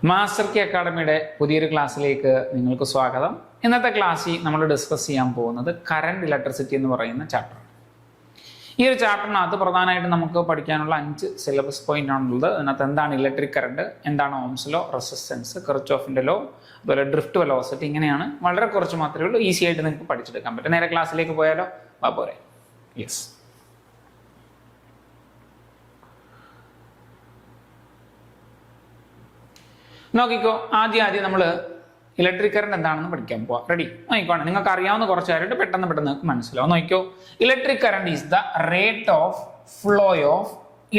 Master കി അക്കാഡമിയുടെ പുതിയൊരു ക്ലാസ്സിലേക്ക് നിങ്ങൾക്ക് സ്വാഗതം. ഇന്നത്തെ ക്ലാസ്സിൽ നമ്മൾ ഡിസ്കസ് ചെയ്യാൻ പോകുന്നത് കറണ്ട് ഇലക്ട്രിസിറ്റി എന്ന് പറയുന്ന ചാപ്റ്റർ. ഈ ഒരു ചാപ്റ്ററിനകത്ത് പ്രധാനമായിട്ട് നമുക്ക് പഠിക്കാനുള്ള 5 സിലബസ് പോയിന്റ് ആണുള്ളത്. അതിനകത്ത് എന്താണ് ഇലക്ട്രിക് കറണ്ട്, എന്താണ് ഓംസ് ലോ, റെസിസ്റ്റൻസ്, കിർച്ചോഫിന്റെ ലോ, അതുപോലെ ഡ്രിഫ്റ്റ് വെലോസിറ്റി, ഇങ്ങനെയാണ്. വളരെ കുറച്ച് മാത്രമേ ഉള്ളൂ, ഈസി ആയിട്ട് നിങ്ങൾക്ക് പഠിച്ചെടുക്കാൻ പറ്റും. നേരെ ക്ലാസ്സിലേക്ക് പോയാലോ? പോരെ. യെസ്, നോക്കിക്കോ. ആദ്യം നമ്മൾ ഇലക്ട്രിക് കറണ്ട് എന്താണെന്ന് പഠിക്കാൻ പോവാം. റെഡി? നോക്കിക്കോണം. നിങ്ങൾക്ക് അറിയാവുന്ന കുറച്ച് കാര്യമായിട്ട് പെട്ടെന്ന് നിങ്ങൾക്ക് മനസ്സിലാവും. നോക്കിക്കോ. Electric current is the rate of flow of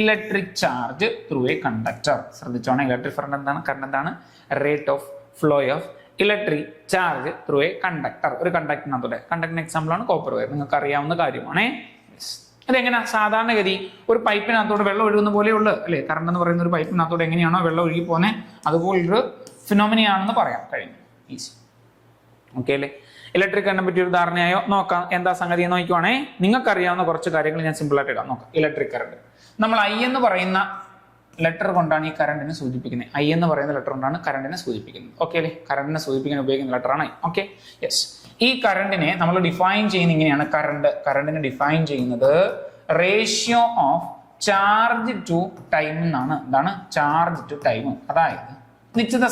electric charge through a conductor. ശ്രദ്ധിച്ചോണം. ഇലക്ട്രിക് കറണ്ട് എന്താണ്? Rate of flow of electric charge through a conductor. ഒരു കണ്ടക്ടറിനകത്തൂടെ. കണ്ടക്ടറിന് എക്സാമ്പിൾ ആണ് കോപ്പർ വയർ. നിങ്ങൾക്ക് അറിയാവുന്ന കാര്യമാണേ. അതെങ്ങനെ? സാധാരണഗതി ഒരു പൈപ്പിനകത്തോടെ വെള്ളം ഒഴുകുന്ന പോലെയുള്ളു അല്ലെ? കറണ്ട് എന്ന് പറയുന്ന ഒരു പൈപ്പിനകത്തോടെ എങ്ങനെയാണോ വെള്ളം ഒഴുകി പോകുന്നത് അതുപോലൊരു ഫിനോമിനയാണെന്ന് പറയാം. കഴിഞ്ഞു. ഈസി. ഓക്കെ അല്ലേ? ഇലക്ട്രിക് കറണ്ടിനെ പറ്റി ഒരു ധാരണയായോ? നോക്കാം. എന്താ സംഗതി നോക്കുവാണേ. നിങ്ങൾക്ക് അറിയാവുന്ന കുറച്ച് കാര്യങ്ങൾ ഞാൻ സിമ്പിൾ ആയിട്ട് ഇടാം. നോക്കാം. ഇലക്ട്രിക് കറണ്ട് നമ്മൾ ഐ എന്ന് പറയുന്ന ലെറ്റർ കൊണ്ടാണ് ഈ കറണ്ടിനെ സൂചിപ്പിക്കുന്നത്. ഐ എന്ന് പറയുന്ന ലെറ്റർ കൊണ്ടാണ് കറണ്ടിനെ സൂചിപ്പിക്കുന്നത്. ഓക്കെ അല്ലേ? കറണ്ടിനെ സൂചിപ്പിക്കാൻ ഉപയോഗിക്കുന്ന ലെറ്റർ ആണ് ഐ. Okay, yes. ഈ കറണ്ടിനെ നമ്മൾ ഡിഫൈൻ ചെയ്യുന്ന ഇങ്ങനെയാണ്. കറണ്ടിനെ ഡിഫൈൻ ചെയ്യുന്നത് ratio of charge to time എന്നാണ്. എന്താണ്? Charge to time. അതായത് നിശ്ചിത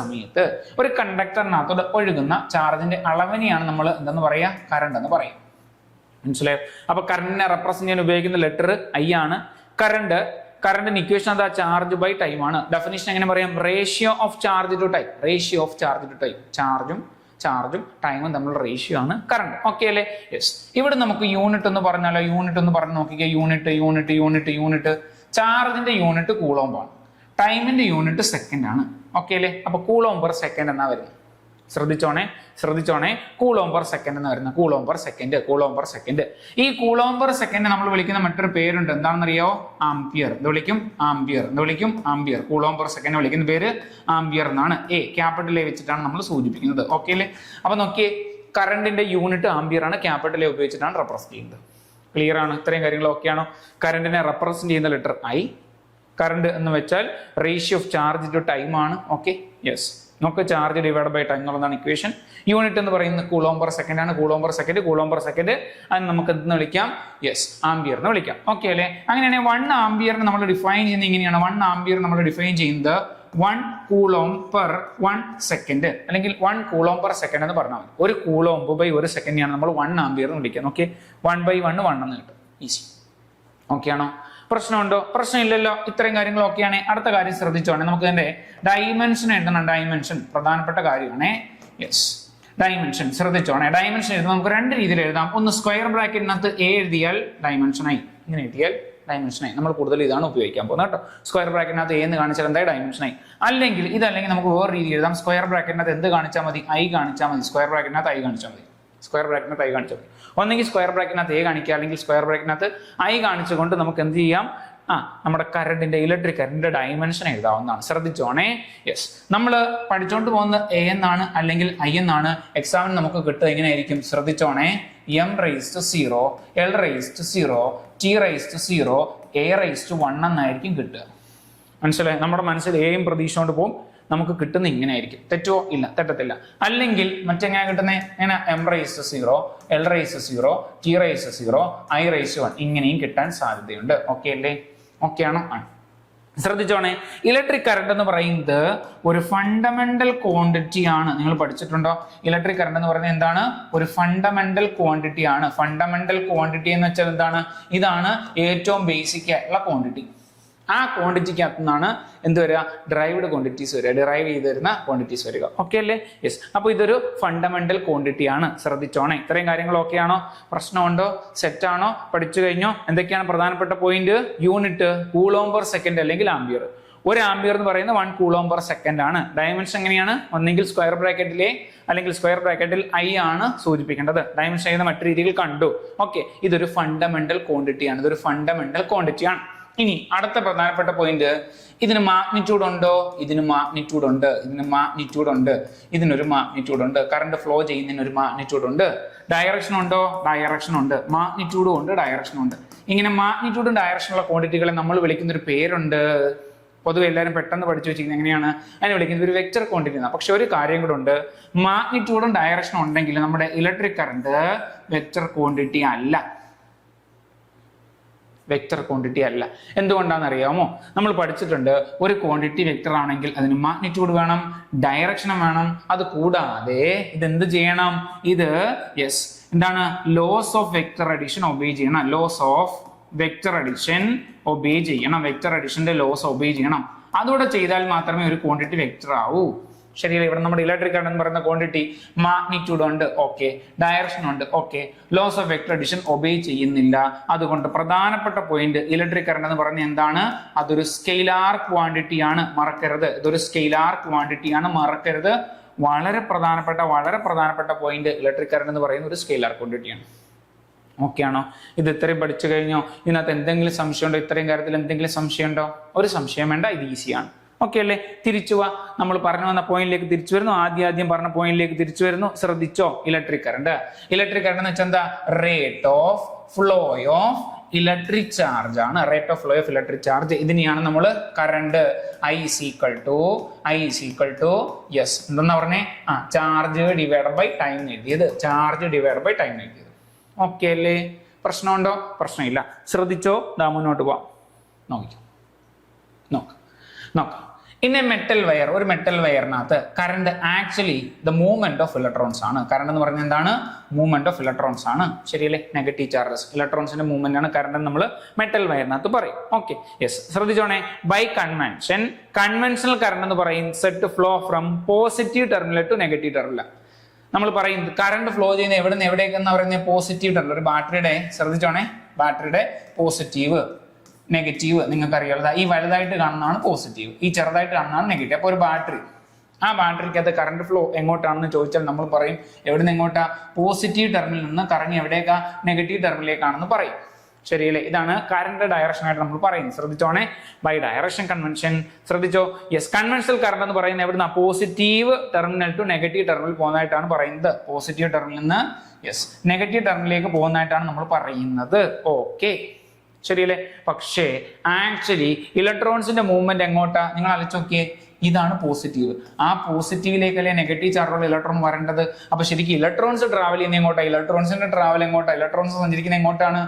സമയത്ത് ഒരു കണ്ടക്ടറിനകത്തോട് ഒഴുകുന്ന ചാർജിന്റെ അളവിനെയാണ് നമ്മൾ എന്തെന്ന് പറയാ? കറണ്ട് എന്ന് പറയാം. മനസ്സിലായോ? അപ്പൊ കറണ്ടിനെ റെപ്രസെന്റ് ചെയ്യാൻ ഉപയോഗിക്കുന്ന ലെറ്റർ ഐ ആണ്. കറണ്ടിന് ഇക്വേഷൻ എന്താ? ചാർജ് ബൈ ടൈം ആണ്. ഡെഫിനിഷൻ എങ്ങനെ പറയാം? Ratio of charge to time. ചാർജും ടൈമും തമ്മിലുള്ള റേഷ്യോ ആണ് കറണ്ട്. ഓക്കെ അല്ലേ? യെസ്. ഇവിടെ നമുക്ക് യൂണിറ്റ് എന്ന് പറഞ്ഞാലോ? യൂണിറ്റ് എന്ന് പറഞ്ഞ് നോക്കിക്കുക. യൂണിറ്റ് ചാർജിന്റെ യൂണിറ്റ് കൂളോംബ് ആണ്. ടൈമിന്റെ യൂണിറ്റ് സെക്കൻഡ് ആണ്. ഓക്കെ അല്ലേ? അപ്പൊ കൂളോംബ് പെർ സെക്കൻഡ് എന്നാ വരുന്നത്. ശ്രദ്ധിച്ചോണേ. കൂളോംബ് പെർ സെക്കൻഡ് എന്ന് വരുന്നത്. Coulomb per second. ഈ കൂളോംബ് പെർ സെക്കൻഡ് നമ്മൾ വിളിക്കുന്ന മറ്റൊരു പേരുണ്ട്. എന്താണെന്നറിയോ? ആംപിയർ. എന്ത് വിളിക്കും? ആംപിയർ. കൂളോംബ് പെർ സെക്കൻഡ് വിളിക്കുന്ന പേര് ആംപിയർ എന്നാണ്. ക്യാപിറ്റൽ എ വെച്ചിട്ടാണ് നമ്മൾ സൂചിപ്പിക്കുന്നത്. ഓക്കെ അല്ലേ? അപ്പൊ നോക്കിയേ, കറണ്ടിന്റെ യൂണിറ്റ് ആംപിയർ ആണ്. ക്യാപിറ്റൽ എ ഉപയോഗിച്ചിട്ടാണ് റെപ്രസെന്റ് ചെയ്യുന്നത്. ക്ലിയർ ആണ്? ഇത്രയും കാര്യങ്ങൾ ഓക്കെ ആണോ? കറണ്ടിനെ റെപ്രസെന്റ് ചെയ്യുന്ന ലെറ്റർ ഐ. കറണ്ട് എന്ന് വെച്ചാൽ ratio of charge to time ആണ്. Okay, yes. നമുക്ക് ചാർജ് ഡിവൈഡ് ബൈ ടൈം എന്നുള്ളതാണ് ഇക്വേഷൻ. യൂണിറ്റ് എന്ന് പറയുന്നത് കൂളോംബ് പെർ സെക്കൻഡ് ആണ്. കൂളോംബ് പെർ സെക്കൻഡ് അത് നമുക്ക് എന്തെന്ന് വിളിക്കാം? യെസ്, ആംപിയർ എന്ന് വിളിക്കാം. ഓക്കെ അല്ലേ? അങ്ങനെയാണെങ്കിൽ 1 ആംപിയറിന് നമ്മൾ ഡിഫൈൻ ചെയ്യുന്നത് ഇങ്ങനെയാണ്. 1 ആംപിയർ നമ്മൾ ഡിഫൈൻ ചെയ്യുന്നത് 1 കൂളോംബ് പെർ 1 സെക്കൻഡ്, അല്ലെങ്കിൽ 1 കൂളോംബ് പെർ സെക്കൻഡ് എന്ന് പറഞ്ഞാൽ മതി. ഒരു കൂളോംബ് ബൈ ഒരു സെക്കൻഡിനാണ് നമ്മൾ 1 ആംപിയർ എന്ന് വിളിക്കാം. ഓക്കെ, 1 ബൈ 1 1 എന്ന് കിട്ടും. ഈസി. ഓക്കെ ആണോ? പ്രശ്നമുണ്ടോ? പ്രശ്നമില്ലല്ലോ. ഇത്രയും കാര്യങ്ങൾ ഓക്കെയാണ്. അടുത്ത കാര്യം ശ്രദ്ധിച്ചോണേ. നമുക്ക് ഇതിന്റെ ഡയമെൻഷൻ എഴുതണം. ഡയമെൻഷൻ പ്രധാനപ്പെട്ട കാര്യമാണ്. Yes, dimension ശ്രദ്ധിച്ചോണേ. ഡയമെൻഷൻ എഴുതുമ്പോൾ നമുക്ക് 2 രീതിയിൽ എഴുതാം. ഒന്ന് സ്ക്വയർ ബ്രാക്കറ്റിനകത്ത് എ എഴുതിയാൽ ഡയമെൻഷനായി. ഇങ്ങനെ എഴുതിയാൽ ഡയമെൻഷനായി. നമ്മൾ കൂടുതൽ ഇതാണ് ഉപയോഗിക്കാൻ പോകുന്നത് കേട്ടോ. സ്ക്വയർ ബ്രാക്കറ്റിനകത്ത് എ എന്ന് കാണിച്ചാൽ എന്തായി? ഡയമെൻഷനായി. അല്ലെങ്കിൽ നമുക്ക് വേറെ രീതി എഴുതാം. സ്ക്വയർ ബ്രാക്കറ്റിനകത്ത് എന്ത് കാണിച്ചാൽ മതി? ഐ കാണിച്ചാൽ മതി. സ്ക്വയർ ബ്രാക്കറ്റിനകത്ത് ഐ കാണിച്ചാൽ മതി. ഒന്നെങ്കിൽ സ്ക്വയർ ബ്രാക്കറ്റിനകത്ത് എ കാണിക്കുക, അല്ലെങ്കിൽ സ്ക്വയർ ബ്രാക്കറ്റിനകത്ത് ഐ കാണിച്ചുകൊണ്ട് നമുക്ക് എന്ത് ചെയ്യാം? നമ്മുടെ ഇലക്ട്രിക് കറണ്ടിന്റെ ഡയമെൻഷൻ എഴുതാവുന്നതാണ്. ശ്രദ്ധിച്ചോണേ. യെസ്, നമ്മൾ പഠിച്ചോണ്ട് പോകുന്ന എ എന്നാണ്, അല്ലെങ്കിൽ ഐ എന്നാണ്. എക്സാമിന് നമുക്ക് കിട്ടുക എങ്ങനെയായിരിക്കും? ശ്രദ്ധിച്ചോണേ. m⁻0, l⁻0, t⁻0, a⁻1 എന്നായിരിക്കും കിട്ടുക. മനസ്സിലായി? നമ്മുടെ മനസ്സിൽ എയും പ്രതീക്ഷിച്ചുകൊണ്ട് പോകും. നമുക്ക് കിട്ടുന്ന ഇങ്ങനെ ആയിരിക്കും. തെറ്റോ? ഇല്ല, തെറ്റത്തില്ല. അല്ലെങ്കിൽ മറ്റെങ്ങനെ കിട്ടുന്നത്? ഇങ്ങനെ m⁻0, l⁻0, t⁻0, i⁻1 ഇങ്ങനെയും കിട്ടാൻ സാധ്യതയുണ്ട്. ഓക്കെ അല്ലേ? ഓക്കെ ആണോ? ശ്രദ്ധിച്ചോണേ. ഇലക്ട്രിക് കറണ്ട് എന്ന് പറയുന്നത് ഒരു ഫണ്ടമെന്റൽ ക്വാണ്ടിറ്റി ആണ്. നിങ്ങൾ പഠിച്ചിട്ടുണ്ടോ? ഇലക്ട്രിക് കറണ്ട് എന്ന് പറയുന്നത് എന്താണ്? ഒരു ഫണ്ടമെന്റൽ ക്വാണ്ടിറ്റി ആണ്. ഫണ്ടമെന്റൽ ക്വാണ്ടിറ്റി എന്ന് വെച്ചാൽ എന്താണ്? ഇതാണ് ഏറ്റവും ബേസിക് ആയിട്ടുള്ള ക്വാണ്ടിറ്റി. ആ ക്വാണ്ടിറ്റിക്കകത്തു നിന്നാണ് എന്ത് വരിക? ഡ്രൈവ്ഡ് ക്വാണ്ടിറ്റീസ് വരിക. ഡിറൈവ് ചെയ്ത് വരുന്ന ക്വാണ്ടിറ്റീസ് വരിക. ഓക്കെ അല്ലേ? യെസ്. അപ്പൊ ഇതൊരു ഫണ്ടമെന്റൽ ക്വാണ്ടിറ്റി ആണ്. ശ്രദ്ധിച്ചോണേ. ഇത്രയും കാര്യങ്ങൾ ഓക്കെ ആണോ? പ്രശ്നമുണ്ടോ? സെറ്റ് ആണോ? പഠിച്ചു കഴിഞ്ഞോ? എന്തൊക്കെയാണ് പ്രധാനപ്പെട്ട point? Unit coulomb per second അല്ലെങ്കിൽ ആംപിയർ. ഒരു ആംപിയർ എന്ന് പറയുന്നത് 1 കൂളോംബ് പെർ സെക്കൻഡ് ആണ്. ഡയമെൻഷൻ എങ്ങനെയാണ്? ഒന്നെങ്കിൽ സ്ക്വയർ ബ്രാക്കറ്റിലെ അല്ലെങ്കിൽ സ്ക്വയർ ബ്രാക്കറ്റിൽ ഐ ആണ് സൂചിപ്പിക്കേണ്ടത്. ഡയമെൻഷൻ ചെയ്യുന്ന മറ്റു രീതിയിൽ കണ്ടു. ഓക്കെ, ഇതൊരു ഫണ്ടമെന്റൽ ക്വാണ്ടിറ്റി ആണ്. ഇനി അടുത്ത പ്രധാനപ്പെട്ട പോയിന്റ്, ഇതിന് മാഗ്നിറ്റ്യൂഡ് ഉണ്ടോ? ഇതിന് മാഗ്നിറ്റ്യൂഡ് ഉണ്ട്. ഇതിനൊരു മാഗ്നിറ്റ്യൂഡ് ഉണ്ട്. കറണ്ട് ഫ്ലോ ചെയ്യുന്നതിന് ഒരു മാഗ്നിറ്റ്യൂഡ് ഉണ്ട്. ഡയറക്ഷൻ ഉണ്ടോ? ഡയറക്ഷൻ ഉണ്ട്. മാഗ്നിറ്റ്യൂഡും ഉണ്ട്, ഡയറക്ഷനും ഉണ്ട്. ഇങ്ങനെ മാഗ്നിറ്റ്യൂഡും ഡയറക്ഷനുള്ള ക്വാണ്ടിറ്റികളെ നമ്മൾ വിളിക്കുന്ന ഒരു പേരുണ്ട്. പൊതുവെ എല്ലാവരും പെട്ടെന്ന് പഠിച്ചു വെച്ചിരിക്കുന്നത് എങ്ങനെയാണ് അതിനെ വിളിക്കുന്നത് ഒരു വെക്റ്റർ ക്വാണ്ടിറ്റി എന്നാണ്. പക്ഷെ ഒരു കാര്യം കൂടെ ഉണ്ട്, മാഗ്നിറ്റ്യൂഡും ഡയറക്ഷനും ഉണ്ടെങ്കിൽ നമ്മുടെ ഇലക്ട്രിക് കറണ്ട് വെക്റ്റർ ക്വാണ്ടിറ്റി അല്ല. വെക്റ്റർ ക്വാണ്ടിറ്റി അല്ല. എന്തുകൊണ്ടാണെന്ന് അറിയാമോ? നമ്മൾ പഠിച്ചിട്ടുണ്ട് ഒരു ക്വാണ്ടിറ്റി വെക്റ്റർ ആണെങ്കിൽ അതിന് മാഗ്നിറ്റ്യൂഡ് വേണം, ഡയറക്ഷനും വേണം. അത് കൂടാതെ ഇതെന്ത് ചെയ്യണം? ഇത് എന്താണ്? Laws of vector addition obey ചെയ്യണം. Laws of vector addition obey ചെയ്യണം. വെക്റ്റർ അഡിഷന്റെ ലോസ് ഒബേ ചെയ്യണം. അതുകൂടെ ചെയ്താൽ മാത്രമേ ഒരു ക്വാണ്ടിറ്റി വെക്റ്റർ ആവൂ. ശരിയല്ലേ? ഇവിടെ നമ്മുടെ ഇലക്ട്രിക് കറണ്ട് എന്ന് പറയുന്ന ക്വാണ്ടിറ്റി മാഗ്നിറ്റ്യൂഡ് ഉണ്ട്, ഓക്കെ, ഡയറക്ഷൻ ഉണ്ട്, okay, laws of vector addition obey ചെയ്യുന്നില്ല. അതുകൊണ്ട് പ്രധാനപ്പെട്ട പോയിന്റ്, ഇലക്ട്രിക് കറണ്ട് എന്ന് പറയുന്നത് എന്താണ്? അതൊരു സ്കെയിലാർ ക്വാണ്ടിറ്റി ആണ്, മറക്കരുത്. ഇതൊരു സ്കെയിലാർ ക്വാണ്ടിറ്റി ആണ്, മറക്കരുത്. വളരെ പ്രധാനപ്പെട്ട പോയിന്റ്, ഇലക്ട്രിക് കറണ്ട് എന്ന് പറയുന്ന ഒരു സ്കെയിലാർ ക്വാണ്ടിറ്റിയാണ്. ഓക്കെ ആണോ? ഇത് ഇത്രയും പഠിച്ചു കഴിഞ്ഞോ? ഇതിനകത്ത് എന്തെങ്കിലും സംശയമുണ്ടോ? ഇത്രയും കാര്യത്തിൽ എന്തെങ്കിലും സംശയമുണ്ടോ? ഒരു സംശയം വേണ്ട, ഇത് ഈസിയാണ്. ഓക്കെ അല്ലേ? തിരിച്ചു പോവാ. നമ്മൾ പറഞ്ഞു വന്ന പോയിന്റിലേക്ക് തിരിച്ചു വരുന്നു. ആദ്യം പറഞ്ഞ പോയിന്റിലേക്ക് തിരിച്ചു വരുന്നു. ശ്രദ്ധിച്ചോ? ഇലക്ട്രിക് കറണ്ട് എന്ന് വെച്ചാൽ എന്താ? Rate of flow of electric charge ആണ്. Rate of flow of electric charge. ഇതിനെയാണ് നമ്മൾ current I is equal to എന്താ പറഞ്ഞേ? ചാർജ് ഡിവൈഡ് ബൈ ടൈം എഴുതിയത്. ചാർജ് ഡിവൈഡ് ബൈ ടൈം എഴുതിയത്. ഓക്കെ അല്ലേ? പ്രശ്നമുണ്ടോ? പ്രശ്നമില്ല. ശ്രദ്ധിച്ചോ? ദാ മുന്നോട്ട് പോവാം. നോക്കാം. ഇൻ എ മെറ്റൽ വയർ, ഒരു മെറ്റൽ വയറിനകത്ത് current actually the movement of electrons ആണ്. കറണ്ട് എന്ന് പറഞ്ഞാൽ എന്താണ്? മൂവ്മെന്റ് ഓഫ് ഇലക്ട്രോൺസ് ആണ്. ശരിയല്ലേ? നെഗറ്റീവ് ചാർജസ്, ഇലക്ട്രോൺസിന്റെ മൂവ്മെന്റ് ആണ് കറണ്ട് നമ്മൾ മെറ്റൽ വയറിനകത്ത് പറയും. ഓക്കെ, ശ്രദ്ധിച്ചോണേ. ബൈ കൺവെൻഷണൽ കറണ്ട് എന്ന് പറയും set to flow from positive terminal to negative terminal. നമ്മൾ പറയും കറണ്ട് ഫ്ലോ ചെയ്യുന്ന എവിടെ നിന്ന് എവിടേക്കെന്ന് പറയുന്നത് പോസിറ്റീവ് ടെർമിനൽ. ഒരു ബാറ്ററിയുടെ, ശ്രദ്ധിച്ചോണേ, ബാറ്ററിയുടെ പോസിറ്റീവ് നെഗറ്റീവ് നിങ്ങൾക്ക് അറിയാം. ഈ വലുതായിട്ട് കാണുന്നതാണ് പോസിറ്റീവ്, ഈ ചെറുതായിട്ട് കാണുന്നതാണ് നെഗറ്റീവ്. അപ്പോൾ ഒരു ബാറ്ററി, ആ ബാറ്ററിക്കകത്ത് കറണ്ട് ഫ്ലോ എങ്ങോട്ടാണെന്ന് ചോദിച്ചാൽ നമ്മൾ പറയും എവിടെ നിന്ന് എങ്ങോട്ടാ? പോസിറ്റീവ് ടെർമിനൽ നിന്ന് കറങ്ങി എവിടേക്കാ? നെഗറ്റീവ് ടെർമിനലിലേക്കാണെന്ന് പറയും. ശരിയല്ലേ? ഇതാണ് കറണ്ട് ഡയറക്ഷൻ ആയിട്ട് നമ്മൾ പറയുന്നത്. ശ്രദ്ധിച്ചോണെ, ബൈ ഡയറക്ഷൻ കൺവെൻഷൻ. ശ്രദ്ധിച്ചോ? കൺവെൻഷണൽ കറണ്ട് എന്ന് പറയുന്നത് എവിടുന്ന? Positive terminal to negative terminal പോകുന്നതായിട്ടാണ് പറയുന്നത്. പോസിറ്റീവ് ടെർമിനൽ നിന്ന് നെഗറ്റീവ് ടെർമിനലിലേക്ക് പോകുന്നതായിട്ടാണ് നമ്മൾ പറയുന്നത്. ഓക്കെ, ശരിയല്ലേ? പക്ഷേ ആക്ച്വലി ഇലക്ട്രോൺസിന്റെ മൂവ്മെന്റ് എങ്ങോട്ടാ? നിങ്ങൾ ആലോചിച്ച് നോക്കിയേ, ഇതാണ് പോസിറ്റീവ്. ആ പോസിറ്റീവിലേക്കല്ലേ നെഗറ്റീവ് ചാർജുള്ള ഇലക്ട്രോൺ വരേണ്ടത്. അപ്പൊ ശരിക്കും ഇലക്ട്രോൺസ് ട്രാവൽ ചെയ്യുന്ന എങ്ങോട്ടാ? ഇലക്ട്രോൺസിന്റെ ട്രാവൽ എങ്ങോട്ടാ? ഇലക്ട്രോൺസ് സഞ്ചരിക്കുന്ന എങ്ങോട്ടാണ്?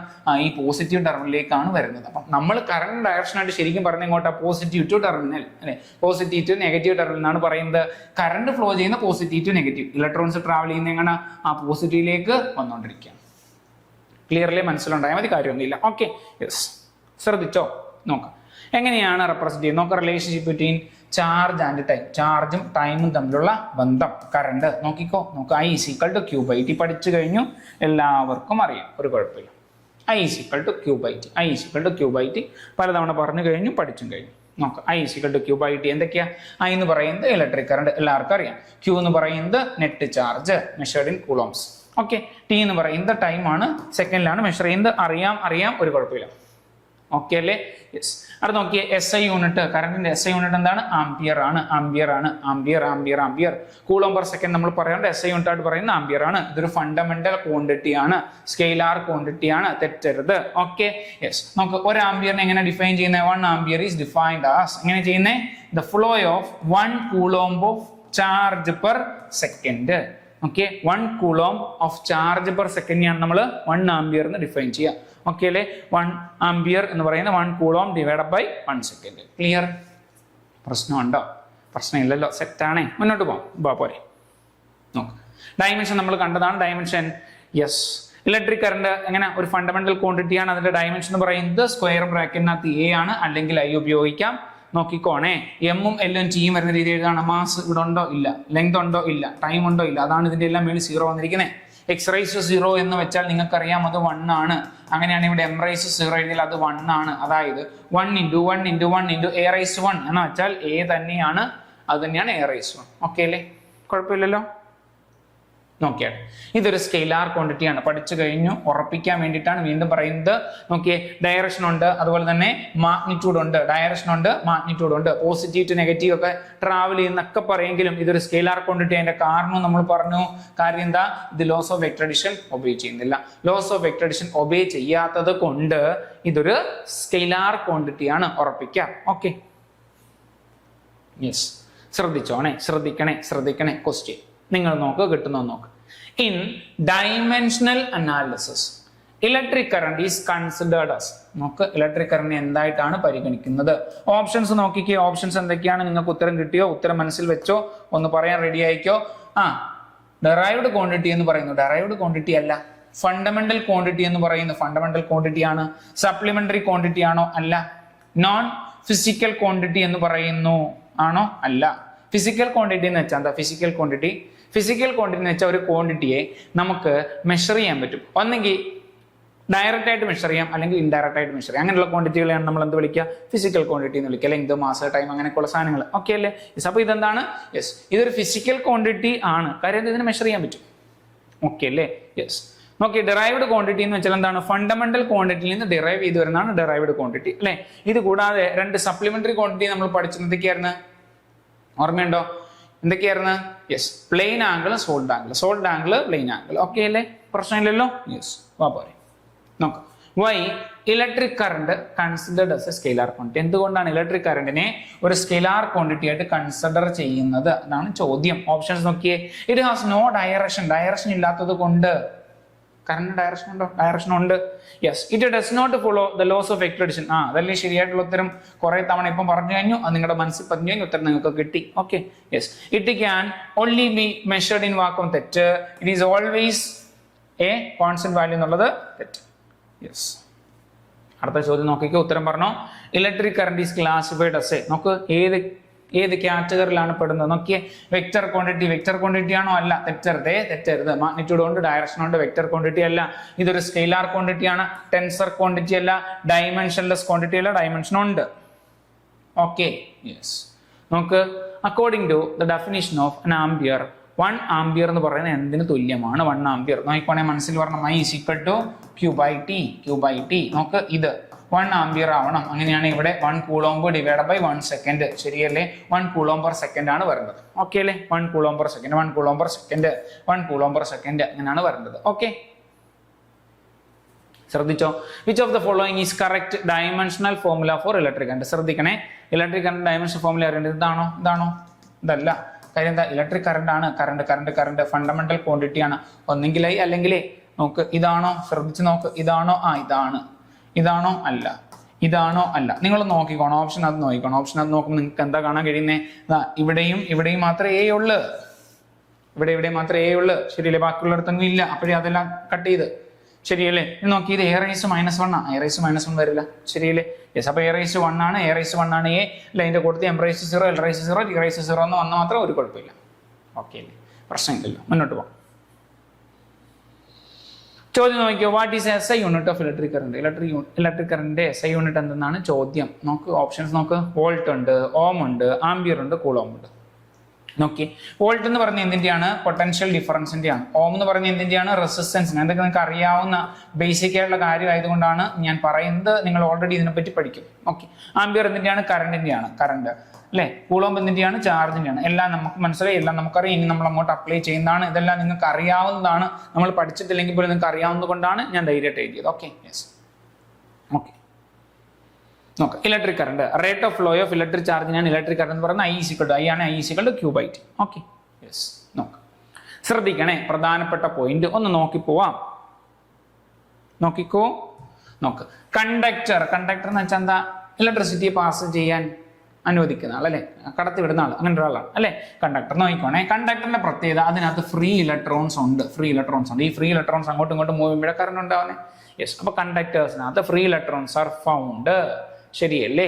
ഈ പോസിറ്റീവ് ടെർമിനലിലേക്കാണ് വരുന്നത്. അപ്പൊ നമ്മൾ കറണ്ട് ഡയറക്ഷൻ ആയിട്ട് ശരിക്കും പറഞ്ഞ എങ്ങോട്ടാ? പോസിറ്റീവ് ടു ടെർമിനൽ, അല്ലെ? പോസിറ്റീവ് ടു നെഗറ്റീവ് ടെർമിനൽ എന്നാണ് പറയുന്നത്. കറണ്ട് ഫ്ലോ ചെയ്യുന്ന positive to negative, electrons travel ചെയ്യുന്ന എങ്ങനെ? ആ പോസിറ്റീവിലേക്ക് വന്നുകൊണ്ടിരിക്കുക. ക്ലിയർലി മനസ്സിലുണ്ടായാൽ മതി, കാര്യമൊന്നുമില്ല. ഓക്കെ, ശ്രദ്ധിച്ചോ? നോക്കാം എങ്ങനെയാണ് റെപ്രസെന്റ് ചെയ്യുന്നത്. നോക്കാം relationship between charge and time. ചാർജും ടൈമും തമ്മിലുള്ള ബന്ധം, കറണ്ട്. നോക്കിക്കോ, I is equal to Q by T പഠിച്ചു കഴിഞ്ഞു, എല്ലാവർക്കും അറിയാം, ഒരു കുഴപ്പമില്ല. I is equal to Q by T പലതവണ പറഞ്ഞു കഴിഞ്ഞു, പഠിച്ചും കഴിഞ്ഞു. നോക്കാം, I is equal to Q by T എന്തൊക്കെയാ? I എന്ന് പറയുന്നത് ഇലക്ട്രിക് കറണ്ട്, എല്ലാവർക്കും അറിയാം. Q എന്ന് പറയുന്നത് net charge measured in coulombs. Okay, T എന്ന് പറയുന്നത് ടൈമാണ്, സെക്കൻഡിലാണ് മെഷർ ചെയ്യുന്നത്. അറിയാം, ഒരു കുഴപ്പമില്ല. ഓക്കെ അല്ലേ? അടുത്ത് നോക്കിയേ, SI യൂണിറ്റ്, കറണ്ടിന്റെ SI യൂണിറ്റ് എന്താണ്? ആംപിയർ ആണ്. ആംപിയർ കൂളോം പെർ സെക്കൻഡ് നമ്മൾ പറയാണ്ട് SI യൂണിറ്റ് ആയിട്ട് പറയുന്നത് ആംപിയർ ആണ്. ഇതൊരു ഫണ്ടമെന്റൽ ക്വാണ്ടിറ്റി ആണ്, സ്കെയിലാർ ക്വാണ്ടിറ്റി ആണ്, തെറ്റരുത്. ഓക്കെ, നമുക്ക് ഒരു ആംപിയറിനെ എങ്ങനെ ഡിഫൈൻ ചെയ്യുന്നത്? 1 ആംപിയർ ഈസ് ഡിഫൈൻഡ് ആസ്, എങ്ങനെ ചെയ്യുന്നത്? The flow of 1 coulomb of charge per second. Okay, 1 coulomb of charge per സെക്കൻഡിനെയാണ് നമ്മൾ 1 ആംപിയർ എന്ന് ഡിഫൈൻ ചെയ്യുക. ഓക്കെ അല്ലേ? 1 ആംപിയർ എന്ന് പറയുന്നത് 1 coulomb divide by 1 second. Clear? പ്രശ്നമുണ്ടോ? പ്രശ്നമില്ലല്ലോ, സെറ്റാണേ. മുന്നോട്ട് പോരെ. നോക്കാം, ഡയമെൻഷൻ നമ്മൾ കണ്ടതാണ്. ഡയമെൻഷൻ ഇലക്ട്രിക് കറണ്ട് എങ്ങനെ? ഒരു ഫണ്ടമെന്റൽ ക്വാണ്ടിറ്റി ആണ്. അതിന്റെ ഡയമെൻഷൻ എന്ന് പറയുന്നത് സ്ക്വയർ ബ്രാക്കറ്റിനകത്ത് A ആണ്, അല്ലെങ്കിൽ I ഉപയോഗിക്കാം. നോക്കിക്കോണേ, എമ്മും എല്ലും ടിയും വരുന്ന രീതി എഴുതാണ്. മാസ് ഇവിടെ ഉണ്ടോ? ഇല്ല. ലെങ്ത് ഉണ്ടോ? ഇല്ല. ടൈം ഉണ്ടോ? ഇല്ല. അതാണ് ഇതിന്റെ എല്ലാം മേളിൽ 0 വന്നിരിക്കുന്നത്. x⁻0 എന്ന് വെച്ചാൽ നിങ്ങൾക്കറിയാം അത് 1 ആണ്. അങ്ങനെയാണ് ഇവിടെ m⁻0 എഴുതിയാൽ അത് 1 ആണ്. അതായത് 1 × 1 × 1 × a⁻1 എന്ന് വെച്ചാൽ A തന്നെയാണ്, അത് തന്നെയാണ് a⁻1. ഓക്കെ അല്ലേ? കുഴപ്പമില്ലല്ലോ. നോക്കിയാൽ ഇതൊരു സ്കെയിലാർ ക്വാണ്ടിറ്റി ആണ്, പഠിച്ചു കഴിഞ്ഞു. ഉറപ്പിക്കാൻ വേണ്ടിയിട്ടാണ് വീണ്ടും പറയുന്നത്. നോക്കിയേ, ഡയറക്ഷൻ ഉണ്ട്, അതുപോലെ തന്നെ മാഗ്നിറ്റ്യൂഡ് ഉണ്ട്. ഡയറക്ഷൻ ഉണ്ട്, മാഗ്നിറ്റ്യൂഡ് ഉണ്ട്. പോസിറ്റീവ് ടു നെഗറ്റീവ് ഒക്കെ ട്രാവൽ ചെയ്യുന്നൊക്കെ പറയുമെങ്കിലും ഇതൊരു സ്കെയിലാർ ക്വാണ്ടിറ്റി. അതിന്റെ കാരണം നമ്മൾ പറഞ്ഞു. കാര്യം എന്താ? ഇത് laws of vector addition obey ചെയ്യുന്നില്ല. Laws of vector addition obey ചെയ്യാത്തത് കൊണ്ട് ഇതൊരു സ്കെയിലാർ ക്വാണ്ടിറ്റി ആണ്, ഉറപ്പിക്കാം. ഓക്കെ, യെസ്, ശ്രദ്ധിക്കണേ ക്വസ്റ്റ്യൻ നിങ്ങൾ നോക്ക്, കിട്ടുന്നോ നോക്ക്. In dimensional analysis electric current is considered as, നമുക്ക് ഇലക്ട്രിക് കറണ്ട് എന്തായിട്ടാണ് പരിഗണിക്കുന്നത്? ഓപ്ഷൻസ് നോക്കിക്കോ. ഓപ്ഷൻസ് എന്തൊക്കെയാണ്? നിങ്ങൾക്ക് ഉത്തരം കിട്ടിയോ? ഉത്തരം മനസ്സിൽ വെച്ചോ, ഒന്ന് പറയാൻ റെഡി ആയിക്കോ. ഡെറൈവ്ഡ് ക്വാണ്ടിറ്റി എന്ന് പറയുന്നു, ഡെറൈവ്ഡ് ക്വാണ്ടിറ്റി അല്ല. ഫണ്ടമെന്റൽ ക്വാണ്ടിറ്റി എന്ന് പറയുന്നു, ഫണ്ടമെന്റൽ ക്വാണ്ടിറ്റി ആണ്. സപ്ലിമെന്ററി ക്വാണ്ടിറ്റി ആണോ? അല്ല. നോൺ ഫിസിക്കൽ ക്വാണ്ടിറ്റി എന്ന് പറയുന്നു, ആണോ? അല്ല. ഫിസിക്കൽ ക്വാണ്ടിറ്റി എന്ന് വെച്ചാൽ എന്താ? ഫിസിക്കൽ ക്വാണ്ടിറ്റി എന്ന് വെച്ചാൽ ഒരു ക്വാണ്ടിറ്റിയെ നമുക്ക് മെഷർ ചെയ്യാൻ പറ്റും. ഒന്നെങ്കിൽ ഡയറക്റ്റ് ആയിട്ട് മെഷർ ചെയ്യാം, അല്ലെങ്കിൽ ഇൻഡയറക്റ്റ് ആയിട്ട് മെഷർ ചെയ്യാം. അങ്ങനെയുള്ള ക്വാണ്ടിറ്റികളെയാണ് നമ്മൾ എന്ത് വിളിക്കുക? ഫിസിക്കൽ ക്വാണ്ടിറ്റി എന്ന് വിളിക്കുക. ലെങ്ത്, മാസ്, ടൈം, അങ്ങനെയൊക്കെയുള്ള സാധനങ്ങൾ. ഓക്കെ അല്ലേ? യെസ്. അപ്പോൾ ഇതെന്താണ്? യെസ്, ഇതൊരു ഫിസിക്കൽ ക്വാണ്ടിറ്റി ആണ്. കാര്യം ഇതിന് മെഷർ ചെയ്യാൻ പറ്റും. ഓക്കെ അല്ലേ? യെസ്. നോക്കി, ഡിറൈവ്ഡ് ക്വാണ്ടിറ്റി എന്ന് വെച്ചാൽ എന്താണ്? ഫണ്ടമെന്റൽ ക്വാണ്ടിറ്റിയിൽ നിന്ന് ഡിറൈവ് ചെയ്ത് വരുന്നതാണ് ഡിറൈവ്ഡ് ക്വാണ്ടിറ്റി അല്ലേ? ഇത് കൂടാതെ രണ്ട് സപ്ലിമെന്ററി ക്വാണ്ടിറ്റി നമ്മൾ പഠിച്ചത് എന്തൊക്കെയായിരുന്നു? ഓർമ്മയുണ്ടോ? എന്തൊക്കെയായിരുന്നു? Yes, plane angle, solid angle, plane angle. Okay അല്ലേ? പ്രശ്നമില്ലല്ലോ? യെസ്, വാ പോരെ. നോക്കാം. Why electric current considered as a scalar quantity? എന്തുകൊണ്ടാണ് ഇലക്ട്രിക് കറണ്ടിനെ ഒരു സ്കെയിലാർ ക്വാണ്ടിറ്റി ആയിട്ട് കൺസിഡർ ചെയ്യുന്നത്? അതാണ് ചോദ്യം. ഓപ്ഷൻസ് നോക്കിയേ. ഇറ്റ് ഹാസ് നോ ഡയറക്ഷൻ ഇല്ലാത്തത് കൊണ്ട്. കറണ്ട് ഡയറക്ഷൻ ഉണ്ടോ? ഡയറക്ഷൻ ഉണ്ട്. Yes. It does not follow the laws of extradition. അതല്ലേ ശരിയായിട്ടുള്ള ഉത്തരം. കുറെ തവണ ഇപ്പം പറഞ്ഞു കഴിഞ്ഞു, അത് നിങ്ങളുടെ മനസ്സിൽ പറഞ്ഞു കഴിഞ്ഞു, ഉത്തരം നിങ്ങൾക്ക് കിട്ടി. Okay. Yes. It can only be measured in vacuum. തെറ്റ്. It is always a constant value എന്നുള്ളത് തെറ്റ്. യെസ്. അടുത്ത ചോദ്യം നോക്കിക്കോ, ഉത്തരം പറഞ്ഞോ. Electric current is classified as a, നോക്ക് ഏത് കാറ്റഗറിയിലാണ് പെടുന്നത് നോക്കിയേ. വെക്ടർ ക്വാണ്ടിറ്റി ആണോ? അല്ല. തെറ്റരുത്. മാഗ്നിറ്റ്യൂഡ് ഉണ്ട്, ഡയറക്ഷൻ ഉണ്ട്, വെക്ടർ ക്വാണ്ടിറ്റി അല്ല. ഇതൊരു സ്കെയിലാർ ക്വാണ്ടിറ്റി ആണ്. ടെൻസർ ക്വാണ്ടിറ്റി അല്ല. ഡൈമെൻഷൻലെസ് ക്വാണ്ടിറ്റി അല്ല. ഡൈമെൻഷൻ ഉണ്ട്. ഓക്കെ. യെസ്. നോക്ക്, according to the definition of an ampere, 1 ampere എന്ന് പറയുന്നത് എന്തിന് തുല്യമാണ്? 1 ആംപിയർ നോക്കിക്കോണേ, മനസ്സിൽ പറഞ്ഞ I is equal to Q by T. നോക്ക്, ഇത് 1 ആംപിയർ ആവണം. അങ്ങനെയാണ് ഇവിടെ 1 കൂളോംബ് ഡിവൈഡ് ബൈ 1 സെക്കൻഡ്. ശരിയല്ലേ? 1 കൂളോംബ് പെർ സെക്കൻഡ് ആണ് വരുന്നത്. ഓക്കെ അല്ലേ? 1 കൂളോംബ് പെർ സെക്കൻഡ് അങ്ങനെയാണ് വരുന്നത്. ഓക്കെ, ശ്രദ്ധിച്ചോ. Which of the following is correct dimensional formula for electric current? ശ്രദ്ധിക്കണേ, ഇലക്ട്രിക് കറണ്ട് ഡയമെൻഷണൽ ഫോർമുല അറിയേണ്ടത് ഇതാണോ? ഇതല്ല. കാര്യം എന്താ? ഇലക്ട്രിക് കറണ്ട് ആണ്. കറണ്ട് ഫണ്ടമെന്റൽ ക്വാണ്ടിറ്റി ആണ്. ഒന്നെങ്കിൽ I അല്ലെങ്കിൽ A. നോക്ക്, ഇതാണോ? ശ്രദ്ധിച്ച് നോക്ക്, ഇതാണോ? ഇതാണോ? അല്ല. ഇതാണോ? അല്ല. നിങ്ങൾ നോക്കിക്കോണം, ഓപ്ഷൻ അത് നോക്കിക്കോണം. ഓപ്ഷൻ അത് നോക്കുമ്പോൾ നിങ്ങൾക്ക് എന്താ കാണാൻ കഴിയുന്നത്? ഇവിടെയും മാത്രമേ A ഉള്ളൂ. ഇവിടെ മാത്രമേ A ഉള്ളൂ. ശരിയല്ലേ? ബാക്കിയുള്ളിടത്തൊന്നും ഇല്ല. അപ്പോഴേ അതെല്ലാം കട്ട് ചെയ്ത്. ശരിയല്ലേ? നോക്കി, ഇത് A-1 A-1 വരില്ല. ശരിയല്ലേ? യെസ്. അപ്പൊ A-1 ആണ്. A-1 ആണ് A. അല്ല, അതിന്റെ കൂട്ടത്തിൽ M-0, L-0, T-0 എന്ന് വന്നാൽ മാത്രം ഒരു കുഴപ്പമില്ല. ഓക്കെ അല്ലേ? പ്രശ്നമില്ലല്ലോ. മുന്നോട്ട് പോകാം. ചോദ്യം നോക്കിയോ. What is SI unit of electric current? Electric കറണ്ടിന്റെ SI യൂണിറ്റ് എന്തെന്നാണ് ചോദ്യം. നോക്ക്, ഓപ്ഷൻസ് നോക്ക്. വോൾട്ട് ഉണ്ട്, ഓം ഉണ്ട്, ആംപിയർ ഉണ്ട്, കൂളോം ഉണ്ട്. നോക്കി, വോൾട്ട് എന്ന് പറഞ്ഞ എന്തിന്റെയാണ്? പൊട്ടൻഷ്യൽ ഡിഫറൻസിന്റെയാണ്. ഓം എന്ന് പറഞ്ഞ എന്തിന്റെയാണ്? റെസിസ്റ്റൻസിന്. എന്തൊക്കെ നിങ്ങൾക്ക് അറിയാവുന്ന ബേസിക് ആയിട്ടുള്ള കാര്യം ആയതുകൊണ്ടാണ് ഞാൻ പറയുന്നത്. നിങ്ങൾ ഓൾറെഡി ഇതിനെപ്പറ്റി പഠിക്കും. ഓക്കെ. ആംപിയർ എന്തിന്റെയാണ്? കറണ്ടിന്റെയാണ്. കറണ്ട് അല്ലെ? കൂളോംബ് എന്തിന്റെയാണ്? ചാർജിന്റെയാണ്. എല്ലാം നമുക്ക് മനസ്സിലായി, എല്ലാം നമുക്കറിയാം. ഇനി നമ്മൾ അങ്ങോട്ട് അപ്ലൈ ചെയ്യുന്നതാണ്. ഇതെല്ലാം നിങ്ങൾക്ക് അറിയാവുന്നതാണ്. നമ്മൾ പഠിച്ചിട്ടില്ലെങ്കിൽ പോലും നിങ്ങൾക്ക് അറിയാവുന്നത് കൊണ്ടാണ് ഞാൻ ധൈര്യമായിട്ട് എഴുതിയത്. ഓക്കെ. യെസ്. ഓക്കെ. നോക്കാം. Electric current, rate of flow of electric ചാർജിനാണ് ഇലക്ട്രിക് കറണ്ട് എന്ന് പറയുന്നത്. I ആണ്. I Q by T. Okay. Yes. നോക്കാം. ശ്രദ്ധിക്കണേ, പ്രധാനപ്പെട്ട പോയിന്റ് ഒന്ന് നോക്കി പോവാം. നോക്കിക്കോ. നോക്ക്, കണ്ടക്ടർ എന്ന് വെച്ചാൽ എന്താ? ഇലക്ട്രിസിറ്റി പാസ് ചെയ്യാൻ അനുവദിക്കുന്ന ആൾ അല്ലെ? കടത്തി വിടുന്ന ആൾ, അങ്ങനെ ഒരാളാണ് അല്ലെ കണ്ടക്ടർ. നോക്കിക്കോണേ, കണ്ടക്ടറിന്റെ പ്രത്യേകത, അതിനകത്ത് ഫ്രീ ഇലക്ട്രോൺസ് ഉണ്ട്. ഈ ഫ്രീ ഇലക്ട്രോൺസ് അങ്ങോട്ടും ഇങ്ങോട്ടും മൂവ് ചെയ്യുമ്പോഴേ കറണ്ട് ഉണ്ടാവുന്നത്. യെസ്. അപ്പൊ കണ്ടക്ടേഴ്സിനകത്ത് ഫ്രീ ഇലക്ട്രോൺസ് ആർ ഫൗണ്ട്. ശരിയല്ലേ?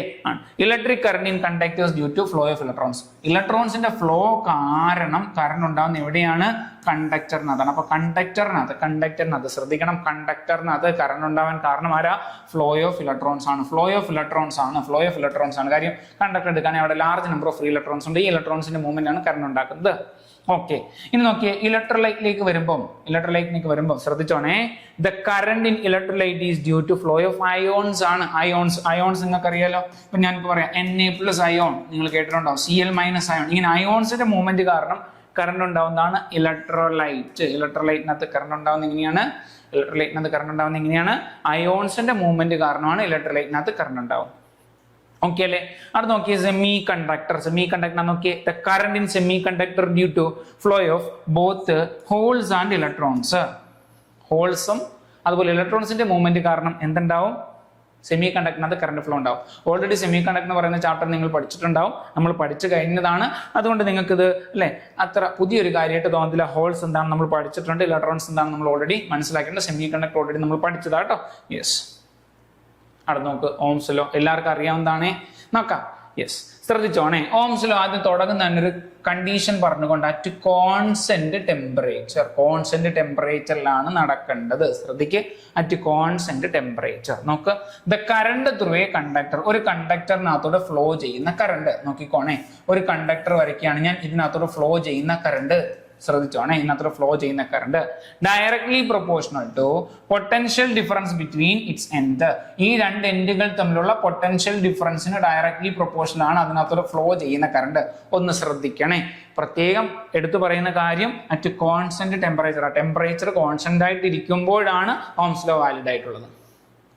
Electric current in conductors due to flow of electrons. ഇലക്ട്രോൺസിന്റെ ഫ്ലോ കാരണം കറണ്ട് ഉണ്ടാകുന്ന എവിടെയാണ്? കണ്ടക്ടറിനകത്താണ്. അപ്പൊ കണ്ടക്ടറിനകത്ത് ശ്രദ്ധിക്കണം, കണ്ടക്ടറിനകത്ത് കറണ്ട് ഉണ്ടാവാൻ കാരണം ആരാ? ഫ്ലോ ഓഫ് ഇലക്ട്രോൺസ് ആണ്. കാര്യം കണ്ടക്ടർ എടുക്കാൻ അവിടെ large number of free electrons ഉണ്ട്. ഈ ഇലക്ട്രോൺസിന്റെ മൂവ്മെന്റ് ആണ് കറണ്ട് ഉണ്ടാക്കുന്നത്. ഓക്കെ. ഇനി നോക്കിയേ, ഇലക്ട്രോലൈറ്റിലേക്ക് വരുമ്പോൾ ശ്രദ്ധിച്ചോണേ, the current in electrolyte is due to flow of ions ആണ്. അയോൺസ് നിങ്ങൾക്ക് അറിയാലോ. ഇപ്പൊ ഞാനിപ്പോ പറയാം, Na+ അയോൺ നിങ്ങൾ കേട്ടിട്ടുണ്ടാവും, Cl- അയോൺ. ഇങ്ങനെ അയോൺസിന്റെ മൂവ്മെന്റ് കാരണം കറണ്ട് ഉണ്ടാവുന്നതാണ് ഇലക്ട്രോലൈറ്റിനകത്ത് കറണ്ട് ഉണ്ടാവുന്ന എങ്ങനെയാണ്? അയോൺസിന്റെ മൂവ്മെന്റ് കാരണമാണ് ഇലക്ട്രോലൈറ്റിനകത്ത് കറണ്ട് ഉണ്ടാവും. ഓക്കെ അല്ലേ? അത് നോക്കിയേ സെമി കണ്ടക്ടർ നോക്കിയേ the current in semiconductor due to flow of both holes and electrons. ഹോൾസും അതുപോലെ ഇലക്ട്രോൺസിന്റെ മൂവ്മെന്റ് കാരണം എന്തുണ്ടാവും? സെമി കണ്ടക്ടറിനകത്ത് കറണ്ട് ഫ്ലോ ഉണ്ടാവും. ഓൾറെഡി സെമി കണ്ടക്ടർ എന്ന് പറയുന്ന ചാപ്റ്റർ നിങ്ങൾ പഠിച്ചിട്ടുണ്ടാവും, നമ്മൾ പഠിച്ചു കഴിഞ്ഞതാണ്. അതുകൊണ്ട് നിങ്ങൾക്ക് ഇത് അല്ലെ അത്ര പുതിയൊരു കാര്യമായിട്ട് തോന്നത്തില്ല. ഹോൾസ് എന്താണ് നമ്മൾ പഠിച്ചിട്ടുണ്ട്, ഇലക്ട്രോൺസ് എന്താണ് നമ്മൾ ഓൾറെഡി മനസ്സിലാക്കേണ്ടത്, സെമി കണ്ടക്ടർ ഓൾറെഡി നമ്മൾ പഠിച്ചതാട്ടോ. യെസ്, അവിടെ നോക്ക് ഓംസ് ലോ എല്ലാവർക്കും അറിയാവുന്നതാണേ, നോക്കാം. യെസ്, ശ്രദ്ധിച്ചോണേ. ഓംസ് ലോ ആദ്യം തുടങ്ങുന്ന തന്നെ ഒരു കണ്ടീഷൻ പറഞ്ഞുകൊണ്ട് അറ്റ് കോൺസ്റ്റന്റ് ടെമ്പറേച്ചറിലാണ് നടക്കേണ്ടത്. ശ്രദ്ധിക്ക്, അറ്റ് കോൺസ്റ്റന്റ് ടെമ്പറേച്ചർ. നോക്ക്, the current through a conductor, ഒരു കണ്ടക്ടറിനകത്തോടെ ഫ്ലോ ചെയ്യുന്ന കറണ്ട്. നോക്കിക്കോണേ, ഒരു കണ്ടക്ടർ വരയ്ക്കുകയാണ് ഞാൻ, ഇതിനകത്തോടെ ഫ്ലോ ചെയ്യുന്ന കറണ്ട് ശ്രദ്ധിച്ചോണേ, ഇതിനകത്ത് ഫ്ലോ ചെയ്യുന്ന current directly proportional to potential difference between its end. ഈ രണ്ട് എൻഡുകൾ തമ്മിലുള്ള പൊട്ടൻഷ്യൽ ഡിഫറൻസിന് ഡയറക്ട്ലി പ്രൊപ്പോർഷണൽ ആണ് അതിനകത്തോടെ ഫ്ലോ ചെയ്യുന്ന കറണ്ട്. ഒന്ന് ശ്രദ്ധിക്കണേ, പ്രത്യേകം എടുത്തു പറയുന്ന കാര്യം at constant temperature. Temperature constant ആയിട്ട് ഇരിക്കുമ്പോഴാണ് ഓംസ് ലോ വാലിഡ് ആയിട്ടുള്ളത്.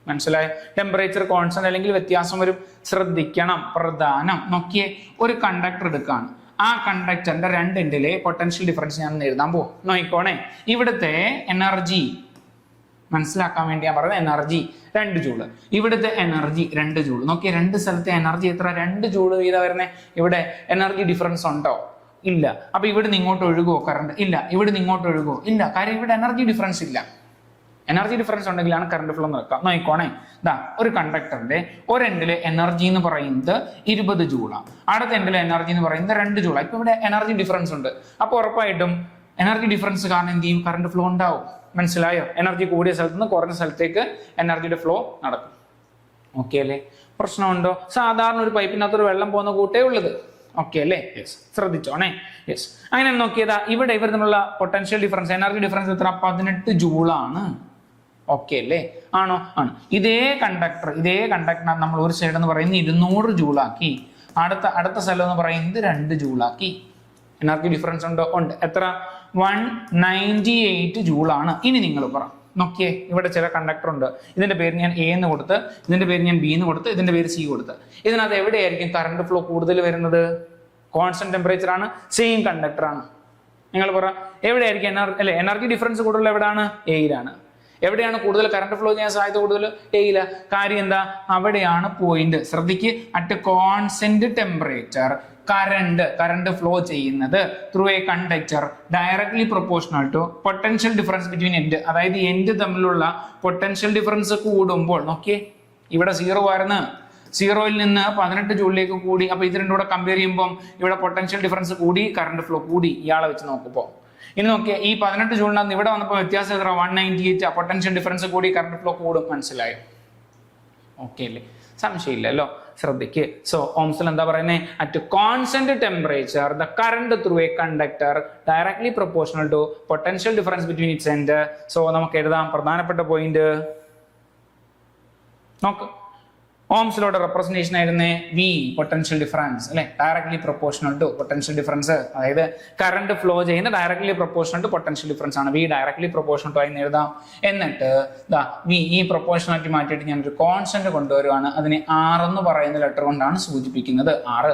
മനസ്സിലായോ? ടെമ്പറേച്ചർ കോൺസ്റ്റന്റ് അല്ലെങ്കിൽ വ്യത്യാസം വരും, ശ്രദ്ധിക്കണം, പ്രധാനം. നോക്കിയേ, ഒരു കണ്ടക്ടർ എടുക്കുകയാണ്, ആ കണ്ടക്ടറിന്റെ രണ്ട് എൻഡിലെ പൊട്ടൻഷ്യൽ ഡിഫറൻസ് ഞാൻ എഴുതാൻ പോകും. നോക്കിക്കോണേ, ഇവിടുത്തെ എനർജി മനസ്സിലാക്കാൻ വേണ്ടി ഞാൻ പറയുന്നത് എനർജി 2 ജൂള്, ഇവിടുത്തെ എനർജി 2 ജൂള്. നോക്കിയേ, രണ്ട് സ്ഥലത്തെ എനർജി എത്ര? 2 ജൂള് വീതം വരുന്നേ. ഇവിടെ എനർജി ഡിഫറൻസ് ഉണ്ടോ? ഇല്ല. അപ്പൊ ഇവിടുന്ന് ഇങ്ങോട്ട് ഒഴുകുമോ കറണ്ട്? ഇല്ല. ഇവിടുന്ന് ഇങ്ങോട്ട് ഒഴുകുമോ? ഇല്ല. കാര്യം ഇവിടെ എനർജി ഡിഫറൻസ് ഇല്ല. എനർജി ഡിഫറൻസ് ഉണ്ടെങ്കിലാണ് കറണ്ട് ഫ്ലോ നടക്കുക. നോക്കിക്കോണേ, ഇതാ ഒരു കണ്ടക്ടറിന്റെ ഒരു എൻഡിലെ എനർജി എന്ന് പറയുന്നത് 20 ജൂളാണ്, അടുത്ത എൻഡിലെ എനർജി എന്ന് പറയുന്നത് 2 ജൂളാണ്. ഇപ്പൊ ഇവിടെ എനർജി ഡിഫറൻസ് ഉണ്ട്. അപ്പൊ ഉറപ്പായിട്ടും എനർജി ഡിഫറൻസ് കാരണം എന്ത് ചെയ്യും? കറണ്ട് ഫ്ലോ ഉണ്ടാവും. മനസ്സിലായോ? എനർജി കൂടിയ സ്ഥലത്ത് നിന്ന് കുറഞ്ഞ സ്ഥലത്തേക്ക് എനർജിയുടെ ഫ്ലോ നടക്കും. ഓക്കെ അല്ലേ? പ്രശ്നമുണ്ടോ? സാധാരണ ഒരു പൈപ്പിനകത്തൊരു വെള്ളം പോകുന്ന കൂട്ടേ ഉള്ളത്. ഓക്കെ അല്ലേ? യെസ്, ശ്രദ്ധിച്ചോണേ. യെസ്, അങ്ങനെ നോക്കിയതാ ഇവിടെ ഇവർ തമ്മിലുള്ള പൊട്ടൻഷ്യൽ ഡിഫറൻസ്, എനർജി ഡിഫറൻസ് എത്ര? 18 ജൂളാണ്. ഓക്കെ അല്ലേ? ആണോ? ആണ്. ഇതേ കണ്ടക്ടർ നമ്മൾ ഒരു സൈഡ് എന്ന് പറയുന്നത് 200 ജൂളാക്കി, അടുത്ത സ്ഥലം എന്ന് പറയുന്നത് 2 ജൂളാക്കി. എനർജി ഡിഫറൻസ് ഉണ്ടോ? ഉണ്ട്. എത്ര? 198 ജൂളാണ്. ഇനി നിങ്ങൾ പറ, നോക്കിയേ, ഇവിടെ ചില കണ്ടക്ടർ ഉണ്ട്, ഇതിന്റെ പേര് ഞാൻ എ എന്ന് കൊടുത്ത്, ഇതിന്റെ പേര് ഞാൻ ബി എന്ന് കൊടുത്ത്, ഇതിന്റെ പേര് സി കൊടുത്ത്. ഇതിനകത്ത് എവിടെയായിരിക്കും കറണ്ട് ഫ്ലോ കൂടുതൽ വരുന്നത്? കോൺസ്റ്റന്റ് ടെമ്പറേച്ചർ ആണ്, സെയിം കണ്ടക്ടർ ആണ്. നിങ്ങൾ പറ, എവിടെയായിരിക്കും എനർജി ഡിഫറൻസ് കൂടുതൽ? എവിടെയാണ്? എയിലാണ്. എവിടെയാണ് കൂടുതൽ കറണ്ട് ഫ്ലോ ചെയ്യാൻ സാധ്യത കൂടുതൽ? എയില. കാര്യം എന്താ? അവിടെയാണ് പോയിന്റ്. ശ്രദ്ധിക്ക്, at constant temperature current flow ചെയ്യുന്നത് through a conductor directly proportional to potential difference between end. അതായത് എൻഡ് തമ്മിലുള്ള പൊട്ടൻഷ്യൽ ഡിഫറൻസ് കൂടുമ്പോൾ, നോക്കിയേ, ഇവിടെ 0 ആയിരുന്നു, 0-ൽ നിന്ന് 18 ജൂളിലേക്ക് കൂടി. അപ്പൊ ഇത് രണ്ടും കൂടെ കമ്പയർ ചെയ്യുമ്പോൾ ഇവിടെ പൊട്ടൻഷ്യൽ ഡിഫറൻസ് കൂടി, കറണ്ട് ഫ്ലോ കൂടി. ഇയാളെ വെച്ച് നോക്കുമ്പോ ഇനി നോക്കിയാ, ഈ 18 ജൂളിനകത്ത് ഇവിടെ വന്നപ്പോൾ വ്യത്യാസം എത്ര? 198. പൊട്ടൻഷ്യൽ ഡിഫറൻസ് കൂടി, കറണ്ട് ഫ്ലോ കൂടും. മനസ്സിലായോ? ഓക്കെ അല്ലേ? സംശയമില്ലല്ലോ. ശ്രദ്ധിക്ക്. സോ ഓംസ് ലോ എന്താ പറയുന്നത്? At constant temperature the current through a conductor directly proportional to potential difference between its end. So നമുക്ക് എഴുതാം പ്രധാനപ്പെട്ട പോയിന്റ്. നോക്ക്, ഓംസ് ലോയുടെ റെപ്രസെന്റേഷൻ ആയിരുന്നേ വി, പൊട്ടൻഷ്യൽ ഡിഫറൻസ് അല്ലെ, directly proportional to potential difference. അതായത് കറണ്ട് ഫ്ലോ ചെയ്യുന്ന directly proportional to potential difference ആണ്. വി ഡയറക്ട്ലി പ്രൊപ്പോർഷണൽ ടു ആയി എഴുതാം. എന്നിട്ട് വി ഈ പ്രൊപ്പോർഷനാലിറ്റി മാറ്റിയിട്ട് ഞാൻ ഒരു കോൺസ്റ്റന്റ് കൊണ്ടുവരുവാണ്. അതിനെ R എന്ന് പറയുന്ന ലെറ്റർ കൊണ്ടാണ് സൂചിപ്പിക്കുന്നത്. R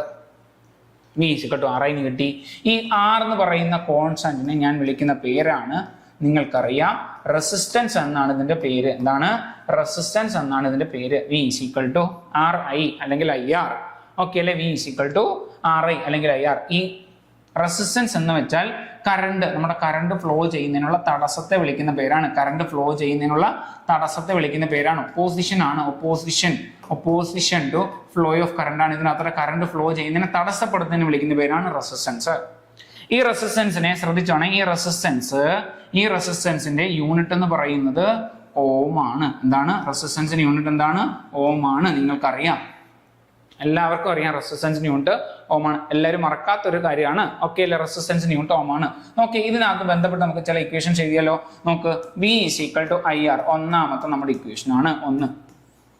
V is equal to R ആയി കിട്ടി. ഈ R എന്ന് പറയുന്ന കോൺസ്റ്റന്റിനെ ഞാൻ വിളിക്കുന്ന പേരാണ്, നിങ്ങൾക്കറിയാം, റെസിസ്റ്റൻസ് എന്നാണ് ഇതിന്റെ പേര്. എന്താണ്? റെസിസ്റ്റൻസ് എന്നാണ് ഇതിന്റെ പേര്. വി ഈക്വൽ ടു RI അല്ലെങ്കിൽ IR. ഓക്കെ അല്ലെ? വി ഈക്വൽ ടു RI അല്ലെങ്കിൽ IR. ഈ റെസിസ്റ്റൻസ് എന്ന് വെച്ചാൽ കറണ്ട്, നമ്മുടെ കറണ്ട് ഫ്ലോ ചെയ്യുന്നതിനുള്ള തടസ്സത്തെ വിളിക്കുന്ന പേരാണ്. കറണ്ട് ഫ്ലോ ചെയ്യുന്നതിനുള്ള തടസ്സത്തെ വിളിക്കുന്ന പേരാണ്. ഒപ്പോസിഷൻ ആണ്. Opposition to flow of current ആണ്. ഇതിനകത്ത് കറണ്ട് ഫ്ലോ ചെയ്യുന്നതിനെ തടസ്സപ്പെടുത്തുന്നതിന് വിളിക്കുന്ന പേരാണ് റെസിസ്റ്റൻസ്. ഈ റെസിസ്റ്റൻസിനെ ശ്രദ്ധിച്ചോണേ, ഈ റെസിസ്റ്റൻസിന്റെ യൂണിറ്റ് എന്ന് പറയുന്നത് ഓം ആണ്. എന്താണ്? റെസിസ്റ്റൻസിന്റെ യൂണിറ്റ് എന്താണ്? ഓം ആണ്. നിങ്ങൾക്കറിയാം, എല്ലാവർക്കും അറിയാം റെസിസ്റ്റൻസിന്റെ യൂണിറ്റ് ഓം ആണ്. എല്ലാവരും മറക്കാത്തൊരു കാര്യമാണ്. ഓക്കെ അല്ലെ? റെസിസ്റ്റൻസിന്റെ യൂണിറ്റ് ഓം ആണ്. ഓക്കെ, ഇതിനകത്ത് ബന്ധപ്പെട്ട് നമുക്ക് ചില ഇക്വേഷൻ എഴുതിയാലോ? നോക്ക്, വി ഈക്വൽ ടു IR ഒന്നാമത്തെ നമ്മുടെ ഇക്വേഷൻ ആണ്. 1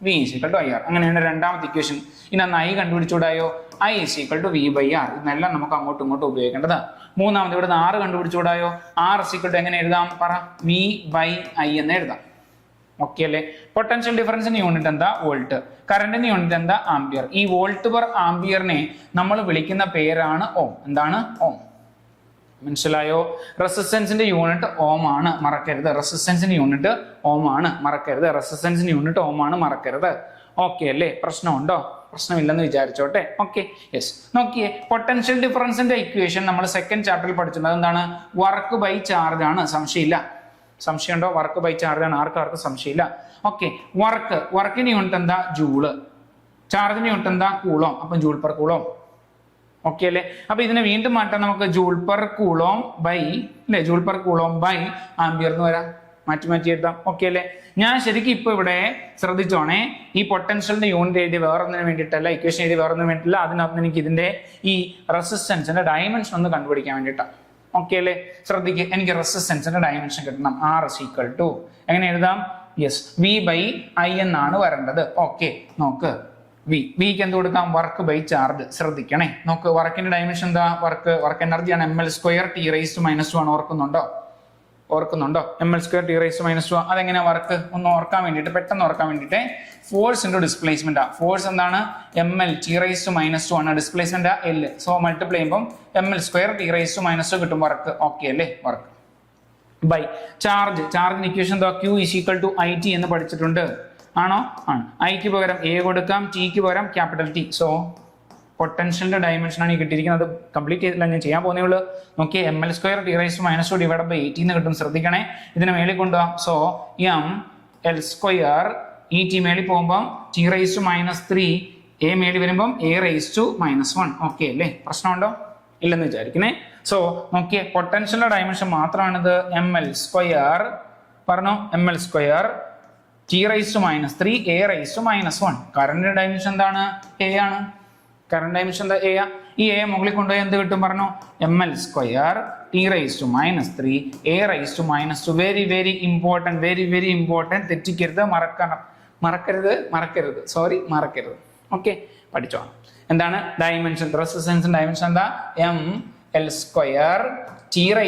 വി ഈക്വൽ ടു IR. അങ്ങനെയാണ് രണ്ടാമത്തെ ഇക്വേഷൻ. ഇനി I കണ്ടുപിടിച്ചുകൂടായോ? I equal to V/R. ഇതെല്ലാം നമുക്ക് അങ്ങോട്ടും ഇങ്ങോട്ടും ഉപയോഗിക്കേണ്ടത്. മൂന്നാമത് ഇവിടെ 6 കണ്ടുപിടിച്ചുകൂടായോ? R ഈക്വൽ ടു എങ്ങനെ എഴുതാം? പറ. V/I എന്ന് എഴുതാം. ഓക്കെ അല്ലേ? പൊട്ടൻഷ്യൽ ഡിഫറൻസിന്റെ യൂണിറ്റ് എന്താ? വോൾട്ട്. കറണ്ടിന്റെ യൂണിറ്റ് എന്താ? ആംപിയർ. ഈ വോൾട്ട് പെർ ആംപിയറിനെ നമ്മൾ വിളിക്കുന്ന പേരാണ് ഓം. എന്താണ്? ഓം. മനസ്സിലായോ? റെസിസ്റ്റൻസിന്റെ യൂണിറ്റ് ഓം ആണ്, മറക്കരുത്. റെസിസ്റ്റൻസിന്റെ യൂണിറ്റ് ഓം ആണ്, മറക്കരുത്. റെസിസ്റ്റൻസിന്റെ യൂണിറ്റ് ഓം ആണ്, മറക്കരുത്. ഓക്കെ അല്ലേ? പ്രശ്നമുണ്ടോ? പ്രശ്നമില്ലെന്ന് വിചാരിച്ചോട്ടെ. Okay, yes. നോക്കിയേ, പൊട്ടൻഷ്യൽ ഡിഫറൻസിന്റെ ഇക്വേഷൻ നമ്മൾ സെക്കൻഡ് ചാപ്റ്ററിൽ പഠിച്ചിട്ടുണ്ട്. എന്താണ്? വർക്ക് ബൈ ചാർജ് ആണ്. സംശയമില്ല. സംശയമുണ്ടോ? വർക്ക് ബൈ ചാർജ് ആണ്, ആർക്കും സംശയമില്ല. ഓക്കെ, വർക്കിന്റെ യൂണിറ്റ് എന്താ? ജൂള്. ചാർജിന്റെ യൂണിറ്റ് എന്താ? കൂളോം. അപ്പം ജൂൾ പെർ കൂളോം. ഓക്കെ അല്ലേ? അപ്പൊ ഇതിനെ വീണ്ടും മാറ്റാൻ നമുക്ക് ജൂൾ പെർ കൂളോം ബൈ, അല്ലെ, joule per coulomb by ampere എന്ന് വരാം. മാറ്റി എഴുതാം. ഓക്കെ അല്ലേ? ഞാൻ ശരിക്കും ഇപ്പൊ ഇവിടെ ശ്രദ്ധിച്ചോണേ, ഈ പൊട്ടൻഷ്യലിന്റെ യൂണിറ്റ് എഴുതി വേറൊന്നിന് വേണ്ടിയിട്ടല്ല, ഇക്വേഷൻ എഴുതി വേറൊന്നിന് വേണ്ടിയിട്ടില്ല. അതിനകത്ത് എനിക്ക് ഇതിന്റെ ഈ റെസിസ്റ്റൻസിന്റെ ഡയമെൻഷൻ ഒന്ന് കണ്ടുപിടിക്കാൻ വേണ്ടിയിട്ടാണ്. ഓക്കെ അല്ലേ? ശ്രദ്ധിക്കുക, എനിക്ക് റെസിസ്റ്റൻസിന്റെ ഡയമെൻഷൻ കിട്ടണം. R = എങ്ങനെ എഴുതാം? യെസ്, V/I എന്നാണ് വരേണ്ടത്. ഓക്കെ, നോക്ക്, വിക്ക് എന്ത് കൊടുക്കാം? Work by charge. ശ്രദ്ധിക്കണേ, നോക്ക്, വർക്കിന്റെ ഡയമെൻഷൻ എന്താ? വർക്ക് എനർജിയാണ് ml² T⁻². ഓർക്കുന്നുണ്ടോ? ml² T⁻². അതെങ്ങനെ വർക്ക്? ഒന്ന് ഓർക്കാൻ വേണ്ടിയിട്ട്, പെട്ടെന്ന് ഓർക്കാൻ വേണ്ടിയിട്ട്, ഫോഴ്സ് ഇൻറ്റു ഡിസ്പ്ലേസ്മെന്റ്. ഫോഴ്സ് എന്താണ്? ml T⁻² ആണ്, ഡിസ്പ്ലേസ്മെന്റ് L. സോ മൾട്ടിപ്ലൈ ചെയ്യുമ്പോൾ ml² T⁻² കിട്ടും വർക്ക്. ഓക്കെ അല്ലേ? വർക്ക് ബൈ ചാർജിന് ഇക്വേഷൻ എന്താ? Q = IT എന്ന് പഠിച്ചിട്ടുണ്ട്. ആണോ? ആണ്. ഐക്ക് പകരം A കൊടുക്കാം, ടിക്ക് പകരം T. സോ പൊട്ടൻഷ്യലിന്റെ ഡയമെൻഷൻ ആണ് ഈ കിട്ടിയിരിക്കുന്നത്. അത് കംപ്ലീറ്റ് ചെയ്തില്ല, ഞാൻ ചെയ്യാൻ പോകുന്നേ ഉള്ളൂ. നോക്കിയേ, ml² T⁻² / 18 കിട്ടും. ശ്രദ്ധിക്കണേ, ഇതിനെ മേളിൽ കൊണ്ടുപോകാം. സോ ml² ET മേളിൽ പോകുമ്പോൾ T⁻³ A മേളിൽ വരുമ്പോൾ A⁻−1. ഓക്കെ അല്ലേ? പ്രശ്നമുണ്ടോ? ഇല്ലെന്ന് വിചാരിക്കണേ. സോ നോക്കിയേ, പൊട്ടൻഷ്യലിന്റെ ഡയമെൻഷൻ മാത്രമാണിത്. ml² പറഞ്ഞോ, ml² T⁻³ A⁻−1. Current dimension എന്താണ്? A ആണ്. കറന്റ് ഡയമെൻഷൻ എന്താ? A. ഈ A മുകളിൽ കൊണ്ടുപോയി എന്ത് കിട്ടും പറഞ്ഞു? ml² T⁻³ A⁻−2. Very important. തെറ്റിക്കരുത്, മറക്കരുത്. ഓക്കെ, പഠിച്ചോ. എന്താണ് ഡയമെൻഷൻ? റെസിസ്റ്റൻസിന്റെ ഡയമെൻഷൻ എന്താ? ml² T⁻³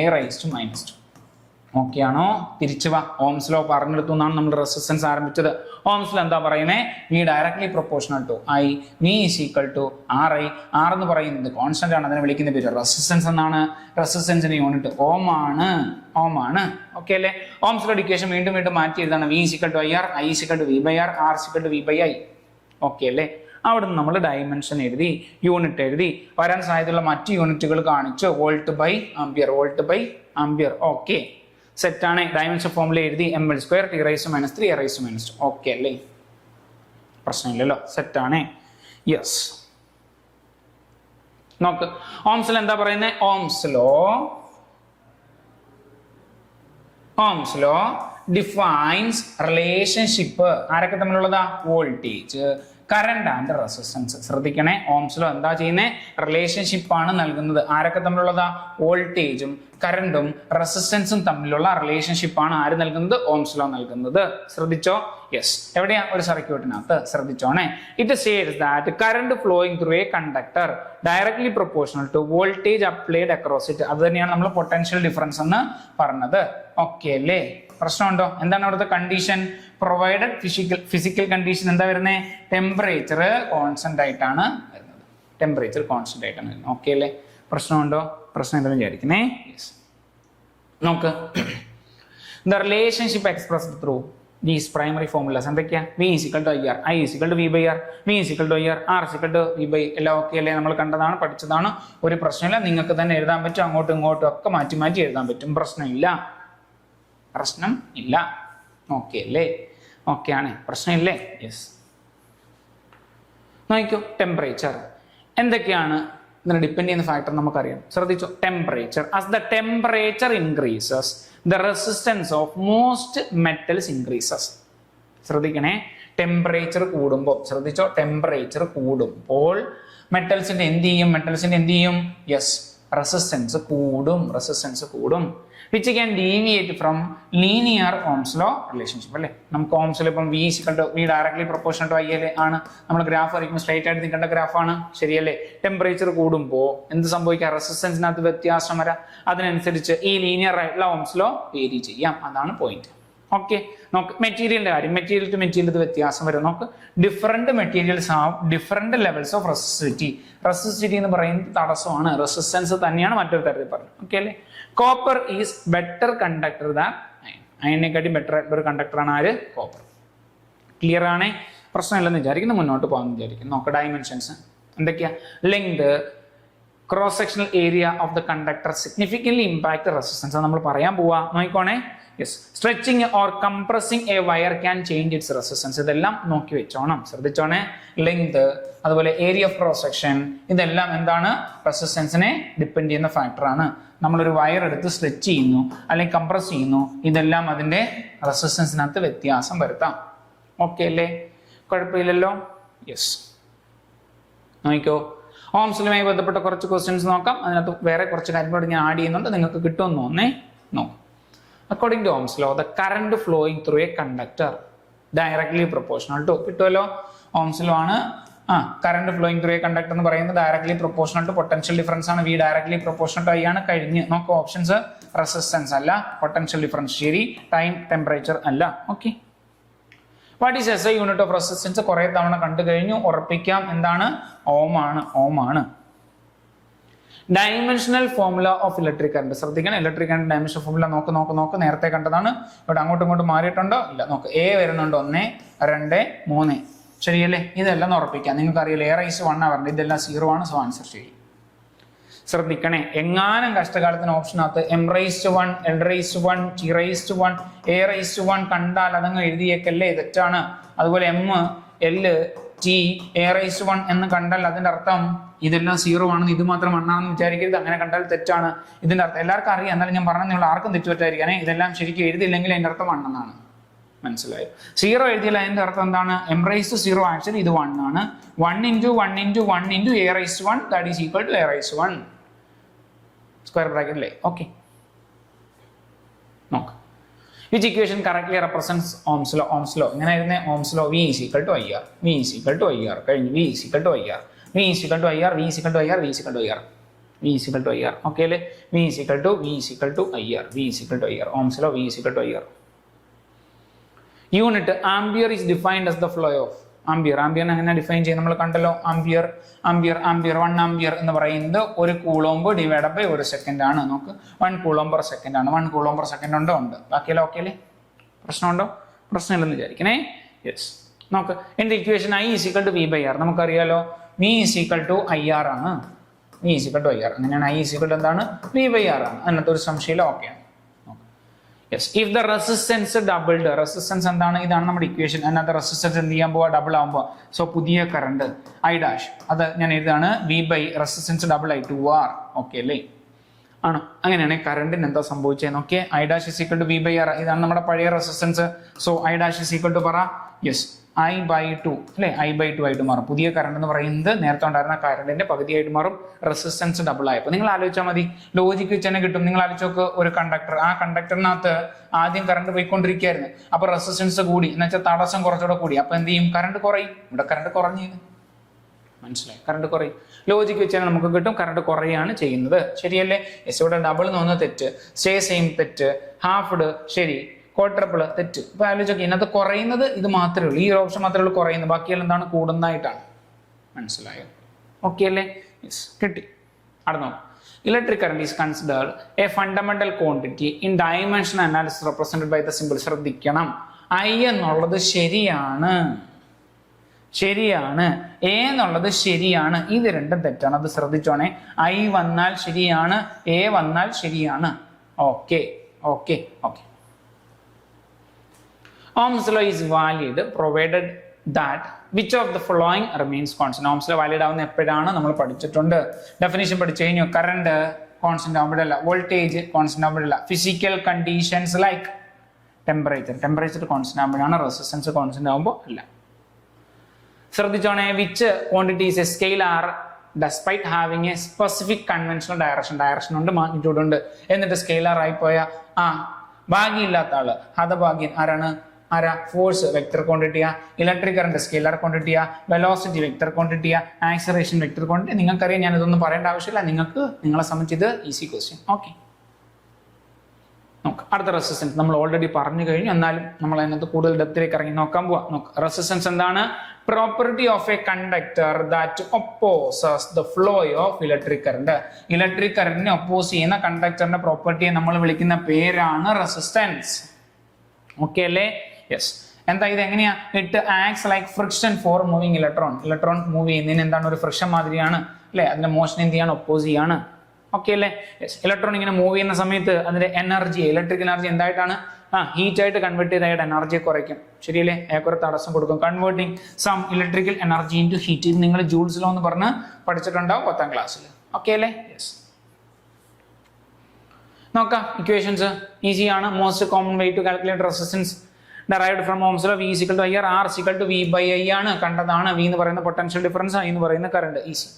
A⁻−2. ഓക്കെ ആണോ? തിരിച്ചു വാ. ഓംസ് ലോ പറഞ്ഞെടുത്തു എന്നാണ് നമ്മൾ റെസിസ്റ്റൻസ് ആരംഭിച്ചത്. ഓംസ് ലോ എന്താ പറയുന്നത്? V directly proportional to I, V = RI. R എന്ന് പറയുന്നത് കോൺസ്റ്റന്റ് ആണ്, അതിനെ വിളിക്കുന്ന പേര് റെസിസ്റ്റൻസ് എന്നാണ്. റെസിസ്റ്റൻസിന്റെ യൂണിറ്റ് ഓം ആണ്. ഓക്കെ അല്ലേ? ഓംസ് ലോ ഇക്വേഷൻ വീണ്ടും മാറ്റി എഴുതാണ്. V = IR, I = V/R, R = V/I. Okay അല്ലേ? അവിടെ നിന്ന് നമ്മൾ ഡയമെൻഷൻ എഴുതി, യൂണിറ്റ് എഴുതി, വരാൻ സാധ്യതയുള്ള മറ്റ് യൂണിറ്റുകൾ കാണിച്ചു. Volt by ampere. ഓക്കെ, സെറ്റാണ്. ഡയമെൻഷൻ ഫോമിൽ എഴുതി. ml² T⁻³ A⁻−2. ഓക്കെ അല്ലേ? പ്രശ്നമില്ലല്ലോ, സെറ്റാണ്. യെസ്, നോക്ക്, ഓംസ് ലോ എന്താ പറയുന്നത്? ഓംസ് ലോ ഡിഫൈൻസ് റിലേഷൻഷിപ്പ് ആരൊക്കെ തമ്മിലുള്ളതാ? Voltage, current and resistance. ശ്രദ്ധിക്കണേ, ഓംസ് ലോ എന്താ ചെയ്യുന്നത്? റിലേഷൻഷിപ്പ് ആണ് നൽകുന്നത്. ആരൊക്കെ തമ്മിലുള്ളതാ? വോൾട്ടേജും കറന്റും റെസിസ്റ്റൻസും തമ്മിലുള്ള റിലേഷൻഷിപ്പ് ആണ് ആര് നൽകുന്നത്? ഓംസ് ലോ നൽകുന്നത്. ശ്രദ്ധിച്ചോ? യെസ്. എവിടെയാ? ഒരു സർക്യൂട്ടിനകത്ത്. ശ്രദ്ധിച്ചോണേ. It says that current flowing through a conductor directly proportional to voltage applied across it. അത് തന്നെയാണ് നമ്മൾ പൊട്ടൻഷ്യൽ ഡിഫറൻസ് എന്ന് പറഞ്ഞത്. ഓക്കെ അല്ലേ? പ്രശ്നമുണ്ടോ? എന്താണ് അവിടുത്തെ കണ്ടീഷൻ? പ്രൊവൈഡഡ് ഫിസിക്കൽ കണ്ടീഷൻ എന്താ വരുന്നത്? ടെമ്പറേച്ചർ കോൺസ്റ്റന്റ് ആയിട്ടാണ് വരുന്നത്. ഓക്കെ അല്ലേ? പ്രശ്നമുണ്ടോ? പ്രശ്നം എന്താണെന്ന് വിചാരിക്കുന്നേ. യെസ്, നോക്ക്, the relationship expressed through these primary formulas എന്തൊക്കെയാ? V = IR, I = V/R, V = IR, R = V/I. എല്ലാം ഓക്കെ അല്ലേ? നമ്മൾ കണ്ടതാണ്, പഠിച്ചതാണ്. ഒരു പ്രശ്നമില്ല. നിങ്ങൾക്ക് തന്നെ എഴുതാൻ പറ്റും. അങ്ങോട്ടും ഇങ്ങോട്ടും ഒക്കെ മാറ്റി എഴുതാൻ പറ്റും. പ്രശ്നമില്ല. ഓക്കെ അല്ലേ? ഓക്കെ ആണ്. പ്രശ്നമില്ലേ? യെസ്. നോക്കിക്കോ, ടെമ്പറേച്ചർ എന്തൊക്കെയാണ് ഇതിനെ ഡിപ്പെൻഡ് ചെയ്യുന്ന ഫാക്ടർ നമുക്കറിയാം. ശ്രദ്ധിച്ചോ, temperature. As the temperature increases the resistance of most metals increases. ശ്രദ്ധിക്കണേ, ടെമ്പറേച്ചർ കൂടുമ്പോൾ, ശ്രദ്ധിച്ചോ, ടെമ്പറേച്ചർ കൂടുമ്പോൾ മെറ്റൽസിന്റെ എന്ത് ചെയ്യും? യെസ്, റെസിസ്റ്റൻസ് കൂടും. which can deviate from linear Ohm's law relationship. അല്ലേ? നമുക്ക് Ohm's law ഇപ്പം V directly proportional to I ആണ്. നമ്മൾ ഗ്രാഫ് വരയ്ക്കുമ്പോൾ സ്ട്രൈറ്റ് ആയിട്ട് നിൽക്കേണ്ട ഗ്രാഫാണ്. ശരിയല്ലേ? ടെമ്പറേച്ചർ കൂടുമ്പോൾ എന്ത് സംഭവിക്കാം? റെസിസ്റ്റൻസിനകത്ത് വ്യത്യാസം വരാം. അതിനനുസരിച്ച് ഈ ലീനിയർ ആയിട്ടുള്ള Ohm's law വേരി ചെയ്യാം. അതാണ് പോയിന്റ്. ഓക്കെ, നോക്ക് മെറ്റീരിയലിന്റെ കാര്യം, മെറ്റീരിയൽ ടു മെറ്റീരിയൽ ഇത് വ്യത്യാസം വരും. നോക്ക്, different materials have different levels of resistivity. Resistivity എന്ന് പറയുന്നത് തടസ്സമാണ്, റെസിസ്റ്റൻസ് തന്നെയാണ് മറ്റൊരു തരത്തിൽ പറഞ്ഞത്. ഓക്കെ അല്ലേ? Copper is better conductor than iron. അയണിനെക്കാട്ടി ബെറ്റർ ആയിട്ടുള്ള ഒരു കണ്ടക്ടറാണ് ആര്? കോപ്പർ. ക്ലിയർ ആണേ? പ്രശ്നമില്ലെന്ന് വിചാരിക്കുന്നു, മുന്നോട്ട് പോകാമെന്ന് വിചാരിക്കുന്നു. നോക്ക്, ഡയമെൻഷൻസ് എന്തൊക്കെയാ? Length, cross sectional area of the conductor significantly impact resistance നമ്മൾ പറയാൻ പോവാ. നോക്കിക്കോണേ. Yes, stretching or compressing a wire can change its resistance. ഇതെല്ലാം നോക്കി വെച്ചോണം, ശ്രദ്ധിച്ചോണേ. ലെങ്ത്, അതുപോലെ ഏരിയ ഓഫ് ക്രോസ് സെക്ഷൻ, ഇതെല്ലാം എന്താണ്? റെസിസ്റ്റൻസിനെ ഡിപ്പെൻഡ് ചെയ്യുന്ന ഫാക്ടറാണ്. നമ്മളൊരു വയർ എടുത്ത് സ്ട്രെച്ച് ചെയ്യുന്നു അല്ലെങ്കിൽ കംപ്രസ് ചെയ്യുന്നു, ഇതെല്ലാം അതിന്റെ റെസിസ്റ്റൻസിനകത്ത് വ്യത്യാസം വരുത്താം. ഓക്കെ അല്ലേ? കുഴപ്പമില്ലല്ലോ. യെസ്, നോക്കിക്കോ. ഓംസിലുമായി ബന്ധപ്പെട്ട കുറച്ച് ക്വസ്റ്റ്യൻസ് നോക്കാം. അതിനകത്ത് വേറെ കുറച്ച് കാര്യങ്ങളോട് ഞാൻ ആഡ് ചെയ്യുന്നുണ്ട്, നിങ്ങൾക്ക് കിട്ടുമെന്ന് തോന്നേ. നോക്കാം. According to Ohm's law, the current flowing through a conductor directly proportional to, കിട്ടുമല്ലോ. ഓംസ് ലോ ആണ്. Current flowing through a conductor എന്ന് പറയുന്നത് directly proportional to potential difference ആണ്. V directly proportional to I ആണ്. കഴിഞ്ഞ് നോക്ക്, ഓപ്ഷൻസ് റെസിസ്റ്റൻസ് അല്ല, potential difference ശരി, ടൈം ടെമ്പറേച്ചർ അല്ല. Okay, what is S I unit of resistance? കുറെ തവണ കണ്ടു കഴിഞ്ഞു, ഉറപ്പിക്കാം. എന്താണ്? ഓം ആണ്. ഓം ആണ്. Dimensional formula of electric current ശ്രദ്ധിക്കണം. ഇലക്ട്രിക് കറന്റ് ഡയമെൻഷൻ ഫോർമുല നോക്ക്, നേരത്തെ കണ്ടതാണ്. ഇവിടെ അങ്ങോട്ടും ഇങ്ങോട്ടും മാറിയിട്ടുണ്ടോ? ഇല്ല. നോക്ക്, എ വരുന്നുണ്ട് 1, 2, 3. ശരിയല്ലേ? ഇതെല്ലാം ഉറപ്പിക്കാം. നിങ്ങൾക്ക് അറിയില്ല, എ റൈസ് 1 പറഞ്ഞത്, ഇതെല്ലാം 0 ആണ്. സോ ആൻസർ ശരി. ശ്രദ്ധിക്കണേ, എങ്ങാനും കഷ്ടകാലത്തിന് ഓപ്ഷനകത്ത് M1, L1, T1, A1 കണ്ടാൽ അതങ്ങ് എഴുതിയേക്കല്ലേ, തെറ്റാണ്. അതുപോലെ M, L, T, A1 എന്ന് കണ്ടാൽ അതിന്റെ അർത്ഥം ഇതെല്ലാം 0 ആണെന്ന്, ഇത് മാത്രം 1 ആണെന്ന് വിചാരിക്കരുത്. അങ്ങനെ കണ്ടാൽ തെറ്റാണ്. ഇതിന്റെ അർത്ഥം എല്ലാവർക്കും അറിയാം, എന്നാലും ഞാൻ പറഞ്ഞത് നിങ്ങൾ ആർക്കും തെറ്റുപറ്റായിരിക്കാനേ. ഇതെല്ലാം ശരിക്കും എഴുതിയില്ലെങ്കിൽ അതിന്റെ അർത്ഥം 1 എന്നാണ്. മനസ്സിലായോ? 0 എഴുതിയില്ല, അതിന്റെ അർത്ഥം എന്താണ്? M0 ആക്ച്വലി ഇത് 1 ആണ്. 1 into 1 into 1 into A1 that is equal to A1 square bracket അല്ലേ? ഓക്കെ, നോക്ക്. Which equation correctly represents Ohm's law? Ohm's law ഇങ്ങനെ ആയിരുന്നേ. Ohm's law V is equal to IR, V is equal to IR. കഴിഞ്ഞു. V is equal to IR, V is equal to IR, V is equal to IR, V is equal to IR, V is equal to IR. Okay അല്ലേ? V is equal to IR, V is equal to IR. Ohm's law V is equal to IR. Unit ampere is defined as the flow of ampere. Ampere എങ്ങനെ define ചെയ്യും നമ്മൾ കണ്ടല്ലോ. Ampere 1 ampere എന്ന് പറയുന്നത് 1 coulomb divide by 1 second ആണ്. നോക്ക്, 1 coulomb per second ആണ്. 1 coulomb per second ഉണ്ടോ? ഉണ്ട്. ബാക്കിയല്ലോ ഓക്കെ അല്ലേ? പ്രശ്നമുണ്ടോ? പ്രശ്നമില്ലെന്ന് വിചാരിക്കണേ. യെസ്, നോക്ക്, എന്റെ equation I is equal to V by R. നമുക്കറിയാലോ, V is equal to IR ആണ്. V is equal to IR. അങ്ങനെയാണ് I is equal to എന്താണ്? V by R ആണ്. അതിനകത്ത് ഒരു സംശയമില്ല. ഓക്കെ ആണ്. Yes, if the resistance doubled, resistance എന്താണ്? ഇതാണ് നമ്മുടെ ഇക്വേഷൻ. അതിനകത്ത് റെസിസ്റ്റൻസ് എന്ത് ചെയ്യാൻ പോവാ? ഡബിൾ ആകുമ്പോൾ. സോ പുതിയ കറണ്ട് I ഡാഷ്, അത് ഞാൻ എഴുതാണ് V ബൈ റെസിസ്റ്റൻസ് ഡബിൾ ആയി 2R. ഓക്കെ അല്ലേ? ആണ്. അങ്ങനെയാണെങ്കിൽ കറണ്ടിന് എന്താ സംഭവിച്ചത്? Okay, I dash is equal to V by R. ഇതാണ് നമ്മുടെ പഴയ resistance. So I dash is equal to പറ. യെസ്, I/2 അല്ലെ? I/2 ആയിട്ട് മാറും. പുതിയ കറണ്ട് എന്ന് പറയുന്നത് നേരത്തെ ഉണ്ടായിരുന്ന കറണ്ടിന്റെ പകുതിയായിട്ട് മാറും, റെസിസ്റ്റൻസ് ഡബിൾ ആയപ്പോൾ. നിങ്ങൾ ആലോചിച്ചാൽ മതി, ലോജിക്ക് വെച്ച് തന്നെ കിട്ടും. നിങ്ങൾ ആലോചിച്ചോക്ക്, ഒരു കണ്ടക്ടർ, ആ കണ്ടക്ടറിനകത്ത് ആദ്യം കറണ്ട് പോയിക്കൊണ്ടിരിക്കുകയായിരുന്നു. അപ്പൊ റെസിസ്റ്റൻസ് കൂടി, എന്ന് വെച്ചാൽ തടസ്സം കുറച്ചുകൂടെ കൂടി. അപ്പൊ എന്ത് ചെയ്യും? കറണ്ട് കുറയും. ഇവിടെ കറണ്ട് കുറഞ്ഞു. മനസ്സിലായി? കറണ്ട് കുറയും. ലോജിക്ക് വെച്ചാൽ നമുക്ക് കിട്ടും കറണ്ട് കുറയാണ് ചെയ്യുന്നത്. ശരിയല്ലേ? യെസ്, ഇവിടെ ഡബിൾ എന്ന് പറഞ്ഞ തെറ്റ്, സ്റ്റേ സെയിം തെറ്റ്, ഹാഫ്ഡ് ശരി, ക്വാഡ്രപ്പിൾ തെറ്റ്. ഇപ്പൊ ആലോചിച്ചോക്കെ, ഇതിനകത്ത് കുറയുന്നത് ഇത് മാത്രമേ ഉള്ളൂ, ഈ ഒരു ഓപ്ഷൻ മാത്രമേ ഉള്ളൂ കുറയുന്നത്. ബാക്കിയെല്ലാം എന്താണ്? കൂടുന്നതായിട്ടാണ്. മനസ്സിലായോ? ഓക്കെ അല്ലേ? യെസ്, കിട്ടി. അടുത്ത electric current is considered a fundamental quantity in dimension analysis represented by the simple. ശ്രദ്ധിക്കണം, I എന്നുള്ളത് ശരിയാണ്, ശരിയാണ്. A എന്നുള്ളത് ശരിയാണ്. ഇത് രണ്ടും തെറ്റാണ്. അത് ശ്രദ്ധിച്ചോണേ. I വന്നാൽ ശരിയാണ്, A വന്നാൽ ശരിയാണ്. Okay okay okay. Ohm's law is valid provided that which of the following remains constant. Ohm's law valid ആവുന്ന എപ്പോഴാണ്? നമ്മൾ പഠിച്ചിട്ടുണ്ട്. ഡെഫിനിഷൻ പഠിച്ചു കഴിഞ്ഞു. കറണ്ട് കോൺസ്റ്റന്റ് ആവുമ്പോഴല്ല, വോൾട്ടേജ് കോൺസ്റ്റന്റ് ആവുമ്പോഴല്ല, physical conditions like temperature constant ആകുമ്പോഴാണ്, റെസിസ്റ്റൻസ് കോൺസ്റ്റന്റ് ആകുമ്പോൾ അല്ല. ശ്രദ്ധിച്ചോണേ, which quantities are scalar despite having a specific conventional direction ഉണ്ട്, മാഗ്നിറ്റ്യൂഡ് ഉണ്ട്, എന്നിട്ട് സ്കെയിലാർ ആയി പോയ ഭാഗ്യമില്ലാത്ത ആള്, ഹതഭാഗ്യൻ ആരാണ്? ഫോഴ്സ് വെക്ടർ ക്വാണ്ടിറ്റിയാ, ഇലക്ട്രിക് കറന്റ് സ്കെയിലർ ക്വാണ്ടിറ്റിയാ, വെലോസിറ്റി വെക്ടർ ക്വാണ്ടിറ്റിയാ, ആക്സലറേഷൻ വെക്ടർ ക്വാണ്ടിറ്റി. നിങ്ങൾക്കറിയാം, ഞാൻ ഇതൊന്നും പറയേണ്ട ആവശ്യമില്ല. നിങ്ങളെ സംബന്ധിച്ച് ഇത് ഈസി ക്വസ്റ്റ്യൻ. ഓക്കെ, നോക്കാം. അടുത്ത റെസിസ്റ്റൻസ് നമ്മൾ ഓൾറെഡി പറഞ്ഞു കഴിഞ്ഞു, എന്നാലും നമ്മൾ അതിനകത്ത് കൂടുതൽ ഡെപ്തിലേക്ക് ഇറങ്ങി നോക്കാൻ പോവാം. നോക്കാം റെസിസ്റ്റൻസ് എന്താണ്? Property of a conductor that opposes the flow of electric current. Electric കറന്റിനെ ഒപ്പോസ് ചെയ്യുന്ന കണ്ടക്ടറിന്റെ പ്രോപ്പർട്ടിയെ നമ്മൾ വിളിക്കുന്ന പേരാണ് റെസിസ്റ്റൻസ്. ഓക്കെ അല്ലേ? യെസ്. എന്താ ഇത് എങ്ങനെയാ? It acts like friction for moving electron. Electron move ചെയ്യുന്നതിന് എന്താണ്? ഒരു ഫ്രിക്ഷൻ മാതിരിയാണ് അല്ലെ? അതിന്റെ മോഷൻ എന്ത് ചെയ്യാണ്? ഒപ്പോസ് ചെയ്യാണ്. ഓക്കെ അല്ലേ? യെസ്. ഇലക്ട്രോൺ ഇങ്ങനെ മൂവ് ചെയ്യുന്ന സമയത്ത് അതിന്റെ എനർജി, ഇലക്ട്രിക് എനർജി എന്തായിട്ടാണ്? ഹീറ്റ് ആയിട്ട് കൺവേർട്ട് ചെയ്തായിട്ട് എനർജിയെ കുറയ്ക്കും. ശരിയല്ലേ? ഒരു തടസ്സം കൊടുക്കും. Converting some electrical energy into heat. ഇത് നിങ്ങൾ ജൂൾസ് ലോ എന്ന് പറഞ്ഞ് പഠിച്ചിട്ടുണ്ടാവും 10ാം ക്ലാസ്സിൽ. ഓക്കെ അല്ലേ? യെസ്. നോക്കാം ഇക്വേഷൻസ്. ഈസിയാണ്. Most common way to calculate resistance derived from Ohm's law. V is equal to IR, R is equal to V by I ആണ്. കണ്ടതാണ്. V എന്ന് പറയുന്ന പൊട്ടൻഷ്യൽ ഡിഫറൻസ്, I എന്ന് പറയുന്ന കറണ്ട്. ഈസി.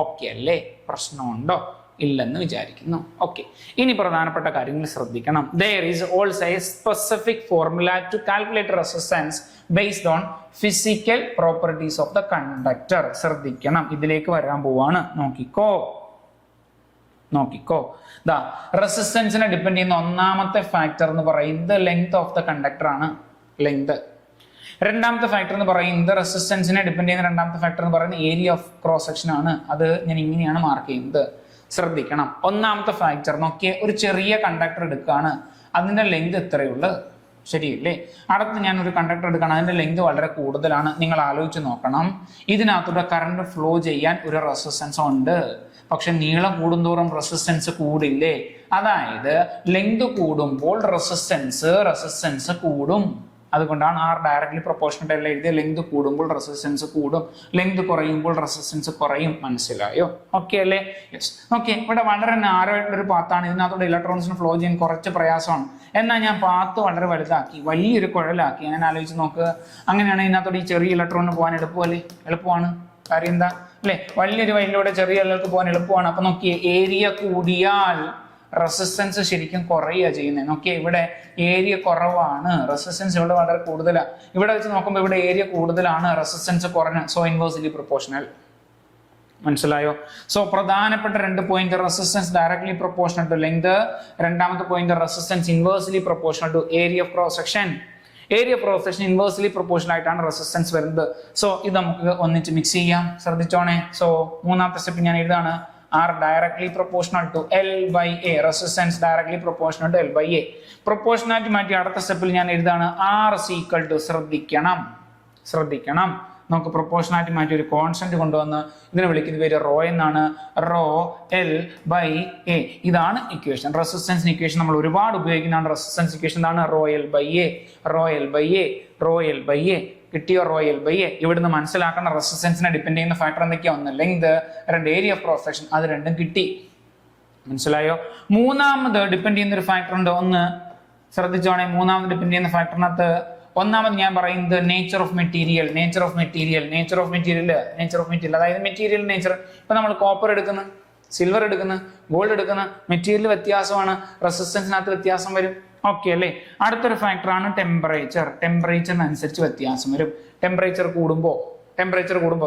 ഓക്കെ അല്ലേ? പ്രശ്നമുണ്ടോ? ഇല്ലെന്ന് വിചാരിക്കുന്നു. ഓക്കെ. ഇനി പ്രധാനപ്പെട്ട കാര്യങ്ങൾ ശ്രദ്ധിക്കണം. There is also a specific formula to calculate resistance based on physical properties of the conductor. ശ്രദ്ധിക്കണം. ഇതിലേക്ക് വരാൻ പോവാണ്. നോക്കിക്കോ. ദാ റെസിസ്റ്റൻസിനെ ഡിപ്പെൻഡ് ചെയ്യുന്ന ഒന്നാമത്തെ ഫാക്ടർ എന്ന് പറയുന്നത് ലെങ്ത് ഓഫ് ദ കണ്ടക്ടർ ആണ്. ലെങ്ത്. രണ്ടാമത്തെ ഫാക്ടർ എന്ന് പറയുന്നത് റെസിസ്റ്റൻസിനെ ഡിപ്പെൻഡ് ചെയ്യുന്ന രണ്ടാമത്തെ ഫാക്ടർ എന്ന് പറയുന്നത് ഏരിയ ഓഫ് ക്രോസ് സെക്ഷൻ ആണ്. അത് ഞാൻ ഇങ്ങനെയാണ് മാർക്ക് ചെയ്യുന്നത്. ശ്രദ്ധിക്കണം. ഒന്നാമത്തെ ഫാക്ടർ നോക്കിയേ, ഒരു ചെറിയ കണ്ടക്ടർ എടുക്കുകയാണ്, അതിന്റെ ലെങ്ത് ഇത്രയുള്ളൂ. ശരിയല്ലേ? അടുത്ത് ഞാൻ ഒരു കണ്ടക്ടർ എടുക്കണം, അതിന്റെ ലെങ്ത് വളരെ കൂടുതലാണ്. നിങ്ങൾ ആലോചിച്ച് നോക്കണം, ഇതിനകത്തൂടെ കറണ്ട് ഫ്ലോ ചെയ്യാൻ ഒരു റെസിസ്റ്റൻസ് ഉണ്ട്. പക്ഷെ നീളം കൂടുന്തോറും റെസിസ്റ്റൻസ് കൂടില്ലേ? അതായത് ലെങ്ത് കൂടുമ്പോൾ റെസിസ്റ്റൻസ് കൂടും. അതുകൊണ്ടാണ് R ഡയറക്ട്ലി പ്രൊപ്പോർഷണൽ അല്ല എഴുതിയ. ലെങ്ത് കൂടുമ്പോൾ റെസിസ്റ്റൻസ് കൂടും, ലെങ്ത് കുറയുമ്പോൾ റെസിസ്റ്റൻസ് കുറയും. മനസ്സിലായോ? ഓക്കെ അല്ലേ? യെസ്. ഓക്കെ. ഇവിടെ വളരെ നാരോ ആയിട്ടുള്ള ഒരു പാത്താണ്. ഇതിനകത്തോടെ ഇലക്ട്രോൺസിന് ഫ്ലോ ചെയ്യാൻ കുറച്ച് പ്രയാസമാണ്. എന്നാൽ ഞാൻ പാത്ത് വളരെ വലുതാക്കി, വലിയൊരു കുഴലാക്കി. അങ്ങനെ ആലോചിച്ച് നോക്ക്. അങ്ങനെയാണ് ഇതിനകത്തോടെ ഈ ചെറിയ ഇലക്ട്രോണിന് പോകാൻ എളുപ്പമാണ്. കാര്യം എന്താ അല്ലെ? വലിയൊരു വയലിലൂടെ ചെറിയ ഇലകൾക്ക് പോകാൻ എളുപ്പമാണ്. അപ്പൊ നോക്കിയേ, ഏരിയ കൂടിയാൽ റെസിസ്റ്റൻസ് ശരിക്കും കുറയുക ചെയ്യുന്നത്. നോക്കിയേ, ഇവിടെ ഏരിയ കുറവാണ്, റെസിസ്റ്റൻസ് ഇവിടെ വളരെ കൂടുതലാണ്. ഇവിടെ വെച്ച് നോക്കുമ്പോൾ ഇവിടെ ഏരിയ കൂടുതലാണ്, റെസിസ്റ്റൻസ് കുറഞ്ഞ. So inversely proportional. മനസ്സിലായോ? സോ പ്രധാനപ്പെട്ട 2 point, resistance directly proportional to length. രണ്ടാമത്തെ point resistance inversely proportional to area of cross section. Area cross section inversely proportional ആയിട്ടാണ് റെസിസ്റ്റൻസ് വരുന്നത്. സോ ഇത് നമുക്ക് ഒന്നിച്ച് മിക്സ് ചെയ്യാം. ശ്രദ്ധിച്ചോണേ. സോ മൂന്നാമത്തെ സ്റ്റെപ്പ് ഞാൻ എഴുതാണ്. R directly proportional to L by A. Resistance directly proportional to L by A. Proportionality മാറ്റി അടുത്ത സ്റ്റെപ്പിൽ ഞാൻ എഴുതാണ് R is equal to, ശ്രദ്ധിക്കണം. നമുക്ക് പ്രൊപ്പോർഷനാലിറ്റി മാറ്റി ഒരു കോൺസ്റ്റന്റ് കൊണ്ടുവന്ന് ഇതിനെ വിളിക്കുന്ന പേര് റോ എന്നാണ്. Rho L by A. ഇതാണ് ഇക്വേഷൻ. റെസിസ്റ്റൻസ് ഇക്വേഷൻ നമ്മൾ ഒരുപാട് ഉപയോഗിക്കുന്നതാണ്. റെസിസ്റ്റൻസ് ഇക്വേഷൻ എന്താണ്? Rho L by A. കിട്ടിയോ? Rho L by A. ഇവിടുന്ന് മനസ്സിലാക്കുന്ന റെസിസ്റ്റൻസിനെ ഡിപ്പെൻഡ് ചെയ്യുന്ന ഫാക്ടർ എന്തൊക്കെയാ? ഒന്ന് length, 2 area of cross section. അത് രണ്ടും കിട്ടി. മനസ്സിലായോ? മൂന്നാമത് ഡിപ്പെൻഡ് ചെയ്യുന്ന ഒരു ഫാക്ടർ ഉണ്ട്. ഒന്ന് ശ്രദ്ധിച്ചോണേ. മൂന്നാമത് ഡിപ്പെൻഡ് ചെയ്യുന്ന ഫാക്ടറിനകത്ത് ഒന്നാമത് ഞാൻ പറയുന്നത് നേച്ചർ ഓഫ് മെറ്റീരിയൽ. അതായത് മെറ്റീരിയൽ നേച്ചർ. ഇപ്പൊ നമ്മൾ കോപ്പർ എടുക്കുന്നു, സിൽവർ എടുക്കുന്നു, ഗോൾഡ് എടുക്കുന്നു, മെറ്റീരിയൽ വ്യത്യാസമാണ്, റെസിസ്റ്റൻസിനകത്ത് വ്യത്യാസം വരും. ഓക്കെ അല്ലേ? അടുത്തൊരു ഫാക്ടറാണ് ടെമ്പറേച്ചർ. ടെമ്പറേച്ചറിനനുസരിച്ച് വ്യത്യാസം വരും. ടെമ്പറേച്ചർ കൂടുമ്പോൾ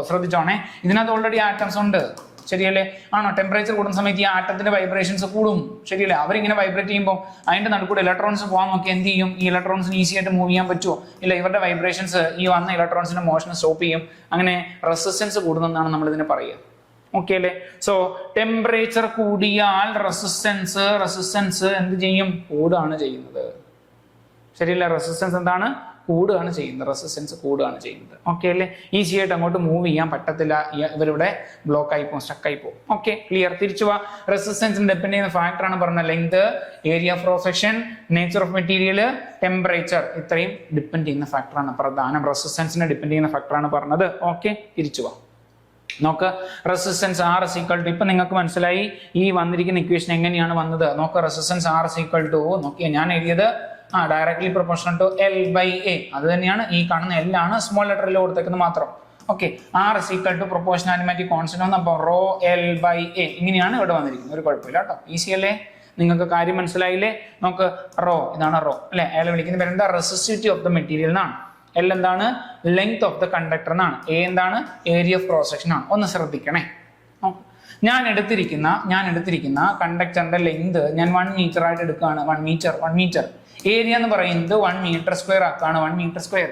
ശ്രദ്ധിച്ചോണേ, ഇതിനകത്ത് ഓൾറെഡി ആറ്റംസ് ഉണ്ട്. ശരിയല്ലേ? ആണോ? ടെമ്പറേച്ചർ കൂടുന്ന സമയത്ത് ഈ ആറ്റത്തിന്റെ വൈബ്രേഷൻസ് കൂടും. ശരിയല്ലേ? അവരിങ്ങനെ വൈബ്രേറ്റ് ചെയ്യുമ്പോൾ അതിന്റെ നടുക്കൂടെ ഇലക്ട്രോൺസ് പോകാൻ നോക്കി എന്ത് ചെയ്യും? ഈ ഇലക്ട്രോൺസിന് ഈസി ആയിട്ട് മൂവ് ചെയ്യാൻ പറ്റുമോ? ഇല്ല. ഇവരുടെ വൈബ്രേഷൻസ് ഈ വന്ന ഇലക്ട്രോൺസിന്റെ മോഷനെ സ്റ്റോപ്പ് ചെയ്യും. അങ്ങനെ റെസിസ്റ്റൻസ് കൂടുന്നതാണ് നമ്മൾ ഇതിനെ പറയുക. ഓക്കെ അല്ലേ? സോ ടെമ്പറേച്ചർ കൂടിയാൽ റെസിസ്റ്റൻസ് എന്ത് ചെയ്യും? കൂടുകയാണ് ചെയ്യുന്നത്. ശരിയല്ല? റെസിസ്റ്റൻസ് എന്താണ്? കൂടുകയാണ് ചെയ്യുന്നത്. ഓക്കെ അല്ലേ? ഈസി ആയിട്ട് അങ്ങോട്ട് മൂവ് ചെയ്യാൻ പറ്റത്തില്ല. ഇവരിവിടെ ബ്ലോക്ക് ആയി പോകും, സ്റ്റക്ക് ആയി പോകും. Okay, clear? തിരിച്ചു പോവാ. റെസിസ്റ്റൻസിന് ഡിപ്പെൻഡ് ചെയ്യുന്ന ഫാക്ടർ ആണ് പറഞ്ഞ length, area of cross section, nature of material, temperature. ഇത്രയും ഡിപ്പെൻഡ് ചെയ്യുന്ന ഫാക്ടറാണ് പ്രധാനം. റെസിസ്റ്റൻസിനെ ഡിപ്പെൻഡ് ചെയ്യുന്ന ഫാക്ടറാണ് പറഞ്ഞത്. ഓക്കെ, തിരിച്ചു പോവാം. നോക്ക്, resistance R is equal to, ഇപ്പൊ നിങ്ങൾക്ക് മനസ്സിലായി ഈ വന്നിരിക്കുന്ന ഇക്വേഷൻ എങ്ങനെയാണ് വന്നത്. നോക്ക്, resistance R is equal to, നോക്കിയാ ഞാൻ എഴുതിയത് directly proportional to L by A. അത് തന്നെയാണ് ഈ കാണുന്ന L ആണ് സ്മോൾ ലെറ്ററിൽ കൊടുത്തേക്കുന്നത് മാത്രം. Okay, R is equal to proportionality constant വന്നു. അപ്പോൾ റോ L by A ഇങ്ങനെയാണ് ഇവിടെ വന്നിരിക്കുന്നത്. ഒരു കുഴപ്പമില്ല കേട്ടോ, ഈസി അല്ലേ? നിങ്ങൾക്ക് കാര്യം മനസ്സിലായില്ലേ? നമുക്ക് റോ, ഇതാണ് റോ അല്ലെ? അയാൾ വിളിക്കുന്ന പേര് എന്താ? റെസിസ്റ്റിവിറ്റി ഓഫ് ദ മെറ്റീരിയൽ എന്നാണ്. L എന്താണ്? ലെങ്ത് ഓഫ് ദ കണ്ടക്ടർ എന്നാണ്. A എന്താണ്? ഏരിയ ഓഫ് ക്രോസ് സെക്ഷൻ ആണ്. ഒന്ന് ശ്രദ്ധിക്കണേ. ഞാൻ എടുത്തിരിക്കുന്ന കണ്ടക്ടറിന്റെ ലെങ്ത് ഞാൻ 1 മീറ്റർ ആയിട്ട് എടുക്കുകയാണ്. 1 മീറ്റർ. ഏരിയ എന്ന് പറയുന്നത് 1 മീറ്റർ സ്ക്വയർ ആക്കാണ്. 1 metre square.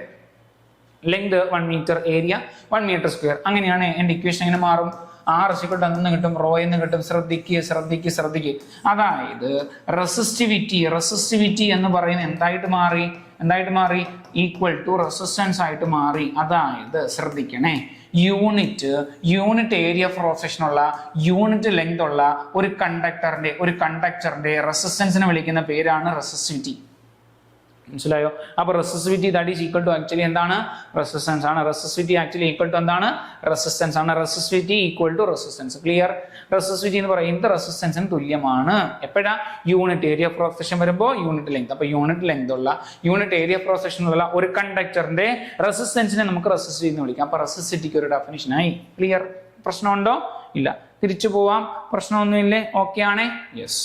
Length 1 metre, area 1 metre square. അങ്ങനെയാണ് എന്റെ ഇക്വേഷൻ എങ്ങനെ മാറും? R എന്ന് കിട്ടും, റോ എന്ന് കിട്ടും. ശ്രദ്ധിക്കുക. അതായത് റെസിസ്റ്റിവിറ്റി എന്ന് പറയുന്നത് എന്തായിട്ട് മാറി? ഈക്വൽ ടു റെസിസ്റ്റൻസ് ആയിട്ട് മാറി. അതായത് ശ്രദ്ധിക്കണേ, യൂണിറ്റ് ഏരിയ ക്രോസ് സെക്ഷൻ ഉള്ള, യൂണിറ്റ് ലെങ്ത് ഉള്ള ഒരു കണ്ടക്ടറിന്റെ റെസിസ്റ്റൻസിനെ വിളിക്കുന്ന പേരാണ് റെസിസ്റ്റിവിറ്റി. മനസ്സിലായോ? അപ്പൊ resistivity that is equal to actually എന്താണ്? റെസിസ്റ്റൻസ് ആണ്. റെസിസ്റ്റിവിറ്റി ആക്ച്വലി ഈക്വൽ ടു എന്താണ്? റെസിസ്റ്റൻസ് ആണ്. Resistivity equal to resistance. Clear? Resistivity എന്ന് പറയുന്നത് റെസിസ്റ്റൻസിന് തുല്യമാണ്. എപ്പോഴാ? യൂണിറ്റ് ഏരിയ ക്രോസ് സെക്ഷൻ വരുമ്പോൾ യൂണിറ്റ് ലെങ്ത്. അപ്പൊ യൂണിറ്റ് ലെങ്ത് ഉള്ള, യൂണിറ്റ് ഏരിയ ക്രോസ് സെക്ഷൻ ഉള്ള ഒരു കണ്ടക്ടറിന്റെ റെസിസ്റ്റൻസിനെ നമുക്ക് റെസിസ്റ്റിവിറ്റി എന്ന് വിളിക്കാം. അപ്പൊ റെസിസ്റ്റിവിറ്റിക്ക് ഒരു ഡെഫിനിഷൻ ആയി. ക്ലിയർ? പ്രശ്നമുണ്ടോ? ഇല്ല. തിരിച്ചു പോവാം. പ്രശ്നമൊന്നുമില്ലേ? ഓക്കെ ആണേ? യെസ്.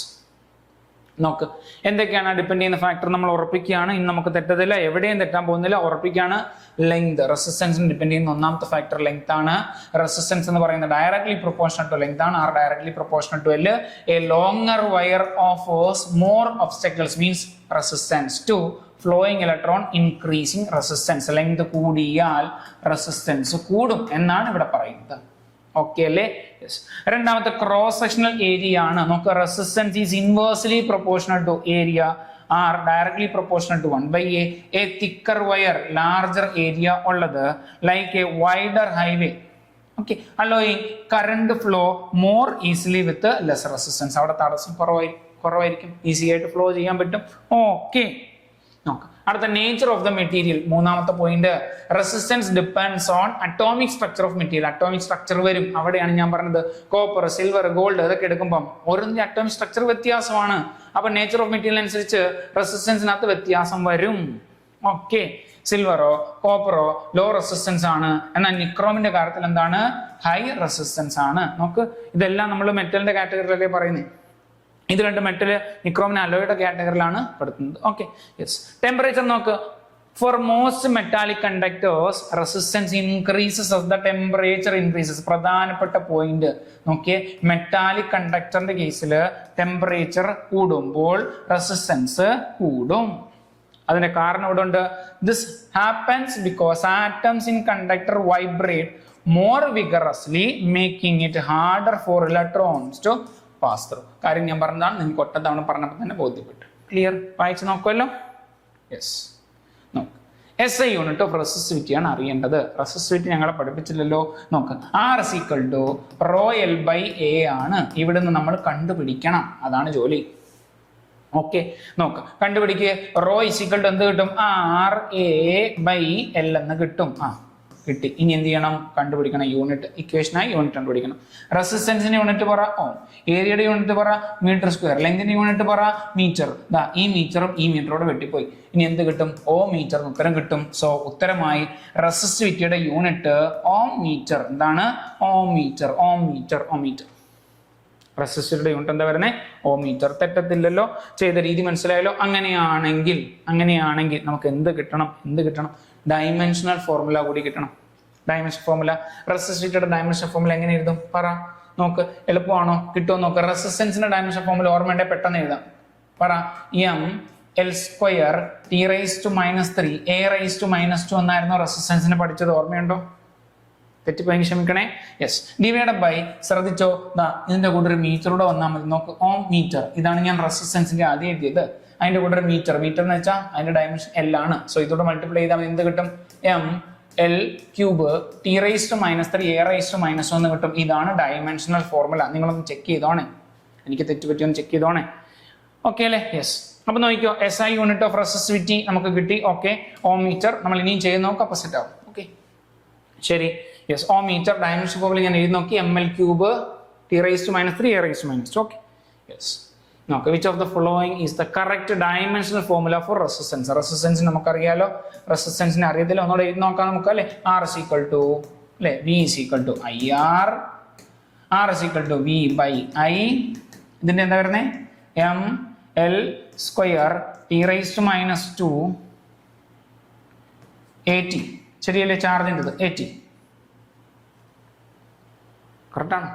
നോക്ക്, എന്തൊക്കെയാണ് ഡിപ്പെൻഡ് ചെയ്യുന്ന ഫാക്ടർ നമ്മൾ ഉറപ്പിക്കുകയാണ്. ഇനി നമുക്ക് തെറ്റത്തില്ല, എവിടെയും തെറ്റാൻ പോകുന്നില്ല. ഉറപ്പിക്കുകയാണ്. ലെങ്ത്, റെസിസ്റ്റൻസിന് ഡിപ്പെൻഡ് ചെയ്യുന്ന ഒന്നാമത്തെ ഫാക്ടർ ലെങ്ത് ആണ്. റെസിസ്റ്റൻസ് എന്ന് പറയുന്നത് ഡയറക്ട്ലി പ്രൊപ്പോർഷണൽ ടു ലെങ്ത് ആണ്. R directly proportional to L. A longer wire offers more obstacles means resistance to flowing electron increasing resistance. Length കൂടിയാൽ റെസിസ്റ്റൻസ് കൂടും എന്നാണ് ഇവിടെ പറയുന്നത്. ഓക്കെ അല്ലേ? യെസ്. രണ്ടാമത്തെ ക്രോസ് സെക്ഷണൽ ഏരിയ ആണ്. നമുക്ക് resistance is inversely proportional to area. R directly proportional to 1/a. A thicker wire, larger area ഉള്ളത്, like a wider highway. Okay, allowing current flow more easily with less resistance. അവിടെ തടസ്സം കുറവായിരിക്കും, easy ആയിട്ട് flow ചെയ്യാൻ പറ്റും. Okay, നോക്കാം. അടുത്ത nature of the material, മൂന്നാമത്തെ point. Resistance depends on atomic structure of material. Atomic structure വരും. അവിടെയാണ് ഞാൻ പറഞ്ഞത് കോപ്പർ, സിൽവർ, ഗോൾഡ് ഇതൊക്കെ എടുക്കുമ്പോൾ ഓരോന്നിന്റെ അറ്റോമിക് സ്ട്രക്ചർ വ്യത്യാസമാണ്. അപ്പൊ നേച്ചർ ഓഫ് മെറ്റീരിയൽ അനുസരിച്ച് റെസിസ്റ്റൻസിനകത്ത് വ്യത്യാസം വരും. ഓക്കെ, സിൽവറോ കോപ്പറോ ലോ റെസിസ്റ്റൻസ് ആണ്, എന്നാൽ നിക്രോമിന്റെ കാര്യത്തിൽ എന്താണ്? ഹൈ റെസിസ്റ്റൻസ് ആണ്. നോക്ക്, ഇതെല്ലാം നമ്മൾ മെറ്റലിന്റെ കാറ്റഗറിയിലല്ലേ പറയുന്നത്. ഇത് രണ്ട് മെറ്റൽ നിക്രോമിന് അലോയുടെ കാറ്റഗറിയിലാണ് പെടുത്തുന്നത്. Okay, yes. ടെമ്പറേച്ചർ നോക്ക്. For most metallic conductors resistance increases of the temperature increases. പ്രധാനപ്പെട്ട പോയിന്റ് നോക്കിയേ, മെറ്റാലിക് കണ്ടക്ടറിന്റെ കേസിൽ ടെമ്പറേച്ചർ കൂടുമ്പോൾ റെസിസ്റ്റൻസ് കൂടും. അതിന്റെ കാരണം ഇവിടെ ഉണ്ട്. This happens because atoms in conductor vibrate more vigorously making it harder for electrons to pass through. കാര്യം ഞാൻ പറഞ്ഞതാണ്, നിങ്ങൾക്ക് ഒറ്റത്തവണ പറഞ്ഞപ്പോൾ തന്നെ ബോധ്യപ്പെട്ടു. ക്ലിയർ? വായിച്ച് നോക്കുമല്ലോ. യെസ്. നോക്ക്, SI യൂണിറ്റ് ഓഫ് റെസിസ്റ്റിവിറ്റി ആണ് അറിയേണ്ടത്. റെസിസ്റ്റിവിറ്റി ഞങ്ങളെ പഠിപ്പിച്ചില്ലല്ലോ. നോക്ക്, R is equal to ρL/A ആണ്. ഇവിടുന്ന് നമ്മൾ കണ്ടുപിടിക്കണം. അതാണ് ജോലി. ഓക്കെ, നോക്ക്, കണ്ടുപിടിക്കുക. റോ is equal to എന്ത് കിട്ടും? RA/L എന്ന് കിട്ടും. കിട്ടി. ഇനി എന്ത് ചെയ്യണം? കണ്ടുപിടിക്കണം. യൂണിറ്റ് ഇക്വേഷനായി യൂണിറ്റ് കണ്ടുപിടിക്കണം. റെസിസ്റ്റൻസിന്റെ യൂണിറ്റ് പറ ഓം, ഏരിയയുടെ യൂണിറ്റ് പറ മീറ്റർ സ്ക്വയർ, ലെങ്തിന്റെ യൂണിറ്റ് പറ മീറ്റർ. ഈ മീറ്ററും ഈ മീറ്ററോട് വെട്ടിപ്പോയി. ഇനി എന്ത് കിട്ടും? ഓം മീറ്റർ ഉത്തരം കിട്ടും. സോ ഉത്തരമായി റെസിസ്റ്റിവിറ്റിയുടെ യൂണിറ്റ് ഓം മീറ്റർ. എന്താണ്? ഓം മീറ്റർ. റെസിസ്റ്റിവിറ്റിയുടെ യൂണിറ്റ് എന്താ വരുന്നത്? ഓം മീറ്റർ. തെറ്റത്തില്ലല്ലോ, ചെയ്ത രീതി മനസ്സിലായല്ലോ. അങ്ങനെയാണെങ്കിൽ നമുക്ക് എന്ത് കിട്ടണം? ഡൈമെൻഷണൽ ഫോർമുല കൂടി കിട്ടണം. ഡൈമെൻഷൻ ഫോർമുല, റെസിസ്റ്റിവിറ്റിയുടെ ഡൈമെൻഷൻ ഫോർമുല എങ്ങനെ എഴുതും? പറ. നോക്ക്, എളുപ്പമാണോ? കിട്ടുമോ നോക്ക്. റെസിസ്റ്റൻസിന്റെ ഡൈമെൻഷൻ ഫോർമുല ഓർമ്മയുണ്ടെ പെട്ടെന്ന് എഴുതാം. പറ. M(L²) T⁻³ A⁻² എന്നായിരുന്നു റെസിസ്റ്റൻസിന് പഠിച്ചത്. ഓർമ്മയുണ്ടോ? തെറ്റിപ്പോയെങ്കിൽ ക്ഷമിക്കണേ. യെസ്. ഡിവൈഡഡ് ശ്രദ്ധിച്ചോ, ഇതിന്റെ കൂടെ ഒരു മീറ്ററൂടെ വന്നാൽ മതി. നോക്ക്, ഓം മീറ്റർ. ഇതാണ് ഞാൻ റെസിസ്റ്റൻസിന്റെ ആദ്യം എഴുതിയത്. അതിന്റെ കൂടെ ഒരു മീറ്റർ എന്ന് വെച്ചാൽ അതിന്റെ ഡയമെൻഷൻ L ആണ്. സോ ഇതോടെ മൾട്ടിപ്ലൈ ചെയ്താൽ എന്ത് കിട്ടും? M(L³ T⁻³ A⁻² കിട്ടും. ഇതാണ് ഡയമെൻഷണൽ ഫോർമുല. നിങ്ങളൊന്ന് ചെക്ക് ചെയ്തോണേ, എനിക്ക് തെറ്റുപറ്റിയൊന്ന് ചെക്ക് ചെയ്തോണേ. ഓക്കെ അല്ലേ? യെസ്. അപ്പൊ നോക്കിയോ, SI യൂണിറ്റ് ഓഫ് റെസിസ്റ്റിവിറ്റി നമുക്ക് കിട്ടി. Okay, ohm metre. നമ്മൾ ഇനിയും ചെയ്ത് നോക്കാം, അപ്പൊ സെറ്റ് ആവും. ഓക്കെ, ശരി. Yes, ohm metre dimension formula ഞാൻ എഴുതി നോക്കി. ML³ T⁻³ A⁻². Okay, yes. നോക്ക്, which of the following is the correct dimensional formula for resistance? Resistance നമുക്കറിയാലോ, റെസിസ്റ്റൻസിന് അറിയത്തില്ല. ഒന്നുകൂടെ എഴുതി നോക്കാം നമുക്ക് അല്ലെ. R is equal to അല്ലെ V is equal to IR, R is equal to V/I. ഇതിന്റെ എന്താ വരുന്നത്? ML² T⁻² AT. ശരിയല്ലേ? ചാർജിൻ്റെ AT കറക്റ്റാണ്.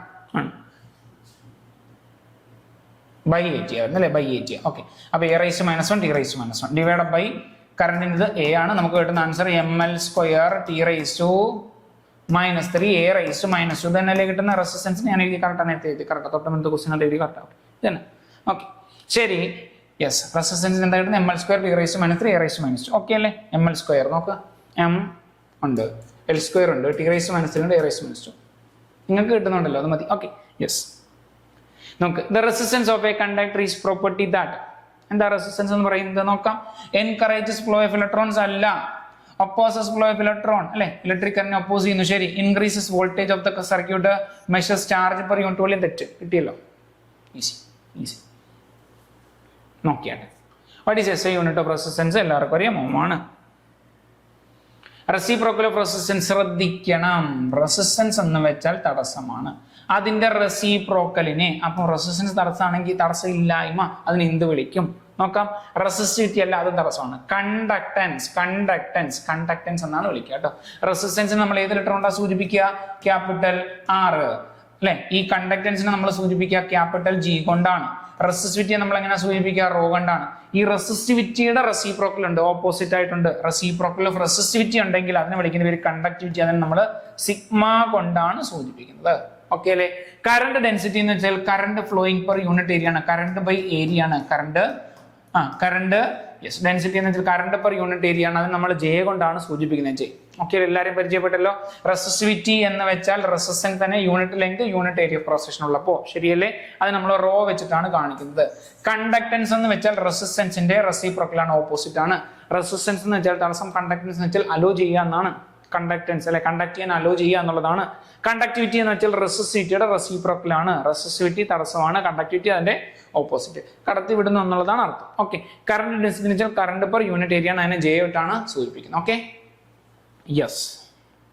ബൈ 80 ആയിരുന്നു അല്ലേ, ബൈ 80. ഓക്കെ, അപ്പൊ a raise minus 1 T raise minus 1 divide by കറണ്ടിന് ഇത് a ആണ്. നമുക്ക് കിട്ടുന്ന answer ml² T raise to -3 a raise to -2 ഇതന്നെ കിട്ടുന്ന റെസിസ്റ്റൻസ്. ഞാൻ എഴുതി കറക്റ്റാണ് എഴുതി കറക്റ്റ് തൊട്ടടുത്ത ക്വസ്റ്റ്യൻ എഴുതി കറക്റ്റ് ആവും ഇതന്നെ. ഓക്കെ ശരി, യെസ്, റെസിസ്റ്റൻസിന് എന്താ കിട്ടുന്നത് ml² T raise to -3 a raise to -2. Okay അല്ലേ, ml² നോക്കുക, m ഉണ്ട്, l² ഉണ്ട്, ടി റൈസ് ടു -3 ഉണ്ട്, a റൈസ് ടു -2 നിങ്ങൾക്ക് കിട്ടുന്നുണ്ടല്ലോ, അത് മതി. ഓക്കെ യെസ്, നമുക്ക് the resistance of a conductor is property that. എന്താ റെസിസ്റ്റൻസ് എന്ന് പറയുന്നത് നോക്കാം. എൻകറേജസ് ഫ്ലോ ഓഫ് ഇലക്ട്രോൺസ് അല്ല, ഒപ്പോസസ് ഫ്ലോ ഓഫ് ഇലക്ട്രോൺ അല്ലെ, ഇലക്ട്രിക് കറന്റ് ഒപ്പോസ് ചെയ്യുന്നു. ശരി, increases voltage of the circuit, measures charge per unit volume. തെറ്റ്, കിട്ടിയല്ലോ, ഈസി ഈസി. നോക്കിയാട്ടെ, what is S I unit of resistance? എല്ലാവർക്കും അറിയാം, ഓമാണ്. റെസിപ്രോക്കൽ ഓഫ് റെസിസ്റ്റൻസ് ശ്രദ്ധിക്കണം. റെസിസ്റ്റൻസ് എന്ന് വെച്ചാൽ തടസ്സമാണ്, അതിന്റെ റെസിപ്രോക്കലിനെ. അപ്പം റെസിസ്റ്റൻസ് തടസ്സമാണെങ്കിൽ തടസ്സമില്ലായ്മ അതിന് എന്ത് വിളിക്കും നോക്കാം. റെസിസ്റ്റിവിറ്റി അല്ല, അത് തടസ്സമാണ്. കണ്ടക്ടൻസ്, കണ്ടക്ടൻസ്, കണ്ടക്ടൻസ് എന്നാണ് വിളിക്കുക കേട്ടോ. റെസിസ്റ്റൻസിന് നമ്മൾ ഏത് ലെറ്റർ കൊണ്ടാണ് സൂചിപ്പിക്കുക? ക്യാപിറ്റൽ R അല്ലെ. ഈ കണ്ടക്ടൻസിനെ നമ്മൾ സൂചിപ്പിക്കുക ക്യാപിറ്റൽ G കൊണ്ടാണ്. റെസിസ്റ്റിവിറ്റിയെ നമ്മൾ എങ്ങനെ സൂചിപ്പിക്കുക? റോ കൊണ്ടാണ്. ഈ റെസിസ്റ്റിവിറ്റിയുടെ റെസിപ്രോക്കൽ ഉണ്ട്, ഓപ്പോസിറ്റ് ആയിട്ടുണ്ട്. റെസിപ്രോക്കൽ ഓഫ് റെസിസ്റ്റിവിറ്റി ഉണ്ടെങ്കിൽ അതിനെ വിളിക്കുന്ന പേര് കണ്ടക്ടിവിറ്റി. അതിനെ നമ്മൾ സിഗ്മ കൊണ്ടാണ് സൂചിപ്പിക്കുന്നത്. ഓക്കെ അല്ലെ. കറണ്ട് ഡെൻസിറ്റി എന്ന് വെച്ചാൽ current flowing per unit area ആണ്, കറണ്ട് ബൈ ഏരിയ ആണ്. കറണ്ട് യെസ്, ഡെൻസിറ്റി എന്ന് വെച്ചാൽ കറണ്ട് പെർ യൂണിറ്റ് ഏരിയ ആണ്, അത് നമ്മൾ J കൊണ്ടാണ് സൂചിപ്പിക്കുന്നത്. J. ഓക്കെ, എല്ലാവരും പരിചയപ്പെട്ടല്ലോ. റെസിസ്റ്റിവിറ്റി എന്ന് വെച്ചാൽ റെസിസ്റ്റൻസ് തന്നെ യൂണിറ്റ് ലെങ്ത് യൂണിറ്റ് ഏരിയ പ്രോസഷൻ ഉള്ളപ്പോ, ശരിയല്ലേ? അത് നമ്മൾ റോ വെച്ചിട്ടാണ് കാണിക്കുന്നത്. കണ്ടക്ടൻസ് എന്ന് വെച്ചാൽ റെസിസ്റ്റൻസിന്റെ റെസിപ്രോക്കൽ ആണ്, ഓപ്പോസിറ്റ് ആണ്. റെസിസ്റ്റൻസ് എന്ന് വെച്ചാൽ തടസ്സം, കണ്ടക്ടൻസ് എന്ന് വെച്ചാൽ അലോ ചെയ്യുക എന്നാണ്. കണ്ടക്ടൻസ് അല്ലെ, കണ്ടക്ട് ചെയ്യാൻ അലോ ചെയ്യുക എന്നുള്ളതാണ്. കണ്ടക്ടിവിറ്റി എന്ന് വെച്ചാൽ റെസിസ്റ്റിവിറ്റിയുടെ റെസിപ്രോക്കൽ ആണ്. റെസിസ്റ്റിവിറ്റി തടസ്സമാണ്, കണ്ടക്ടിവിറ്റി അതിന്റെ ഓപ്പോസിറ്റ്, കടത്തി വിടുന്നു എന്നുള്ളതാണ് അർത്ഥം. ഓക്കെ, കറണ്ട് ഡെൻസിറ്റി എന്ന് വെച്ചാൽ കറണ്ട് പെർ യൂണിറ്റ് ഏരിയ ആണ്, അതിനെ J ആയിട്ടാണ് സൂചിപ്പിക്കുന്നത്. Okay yes.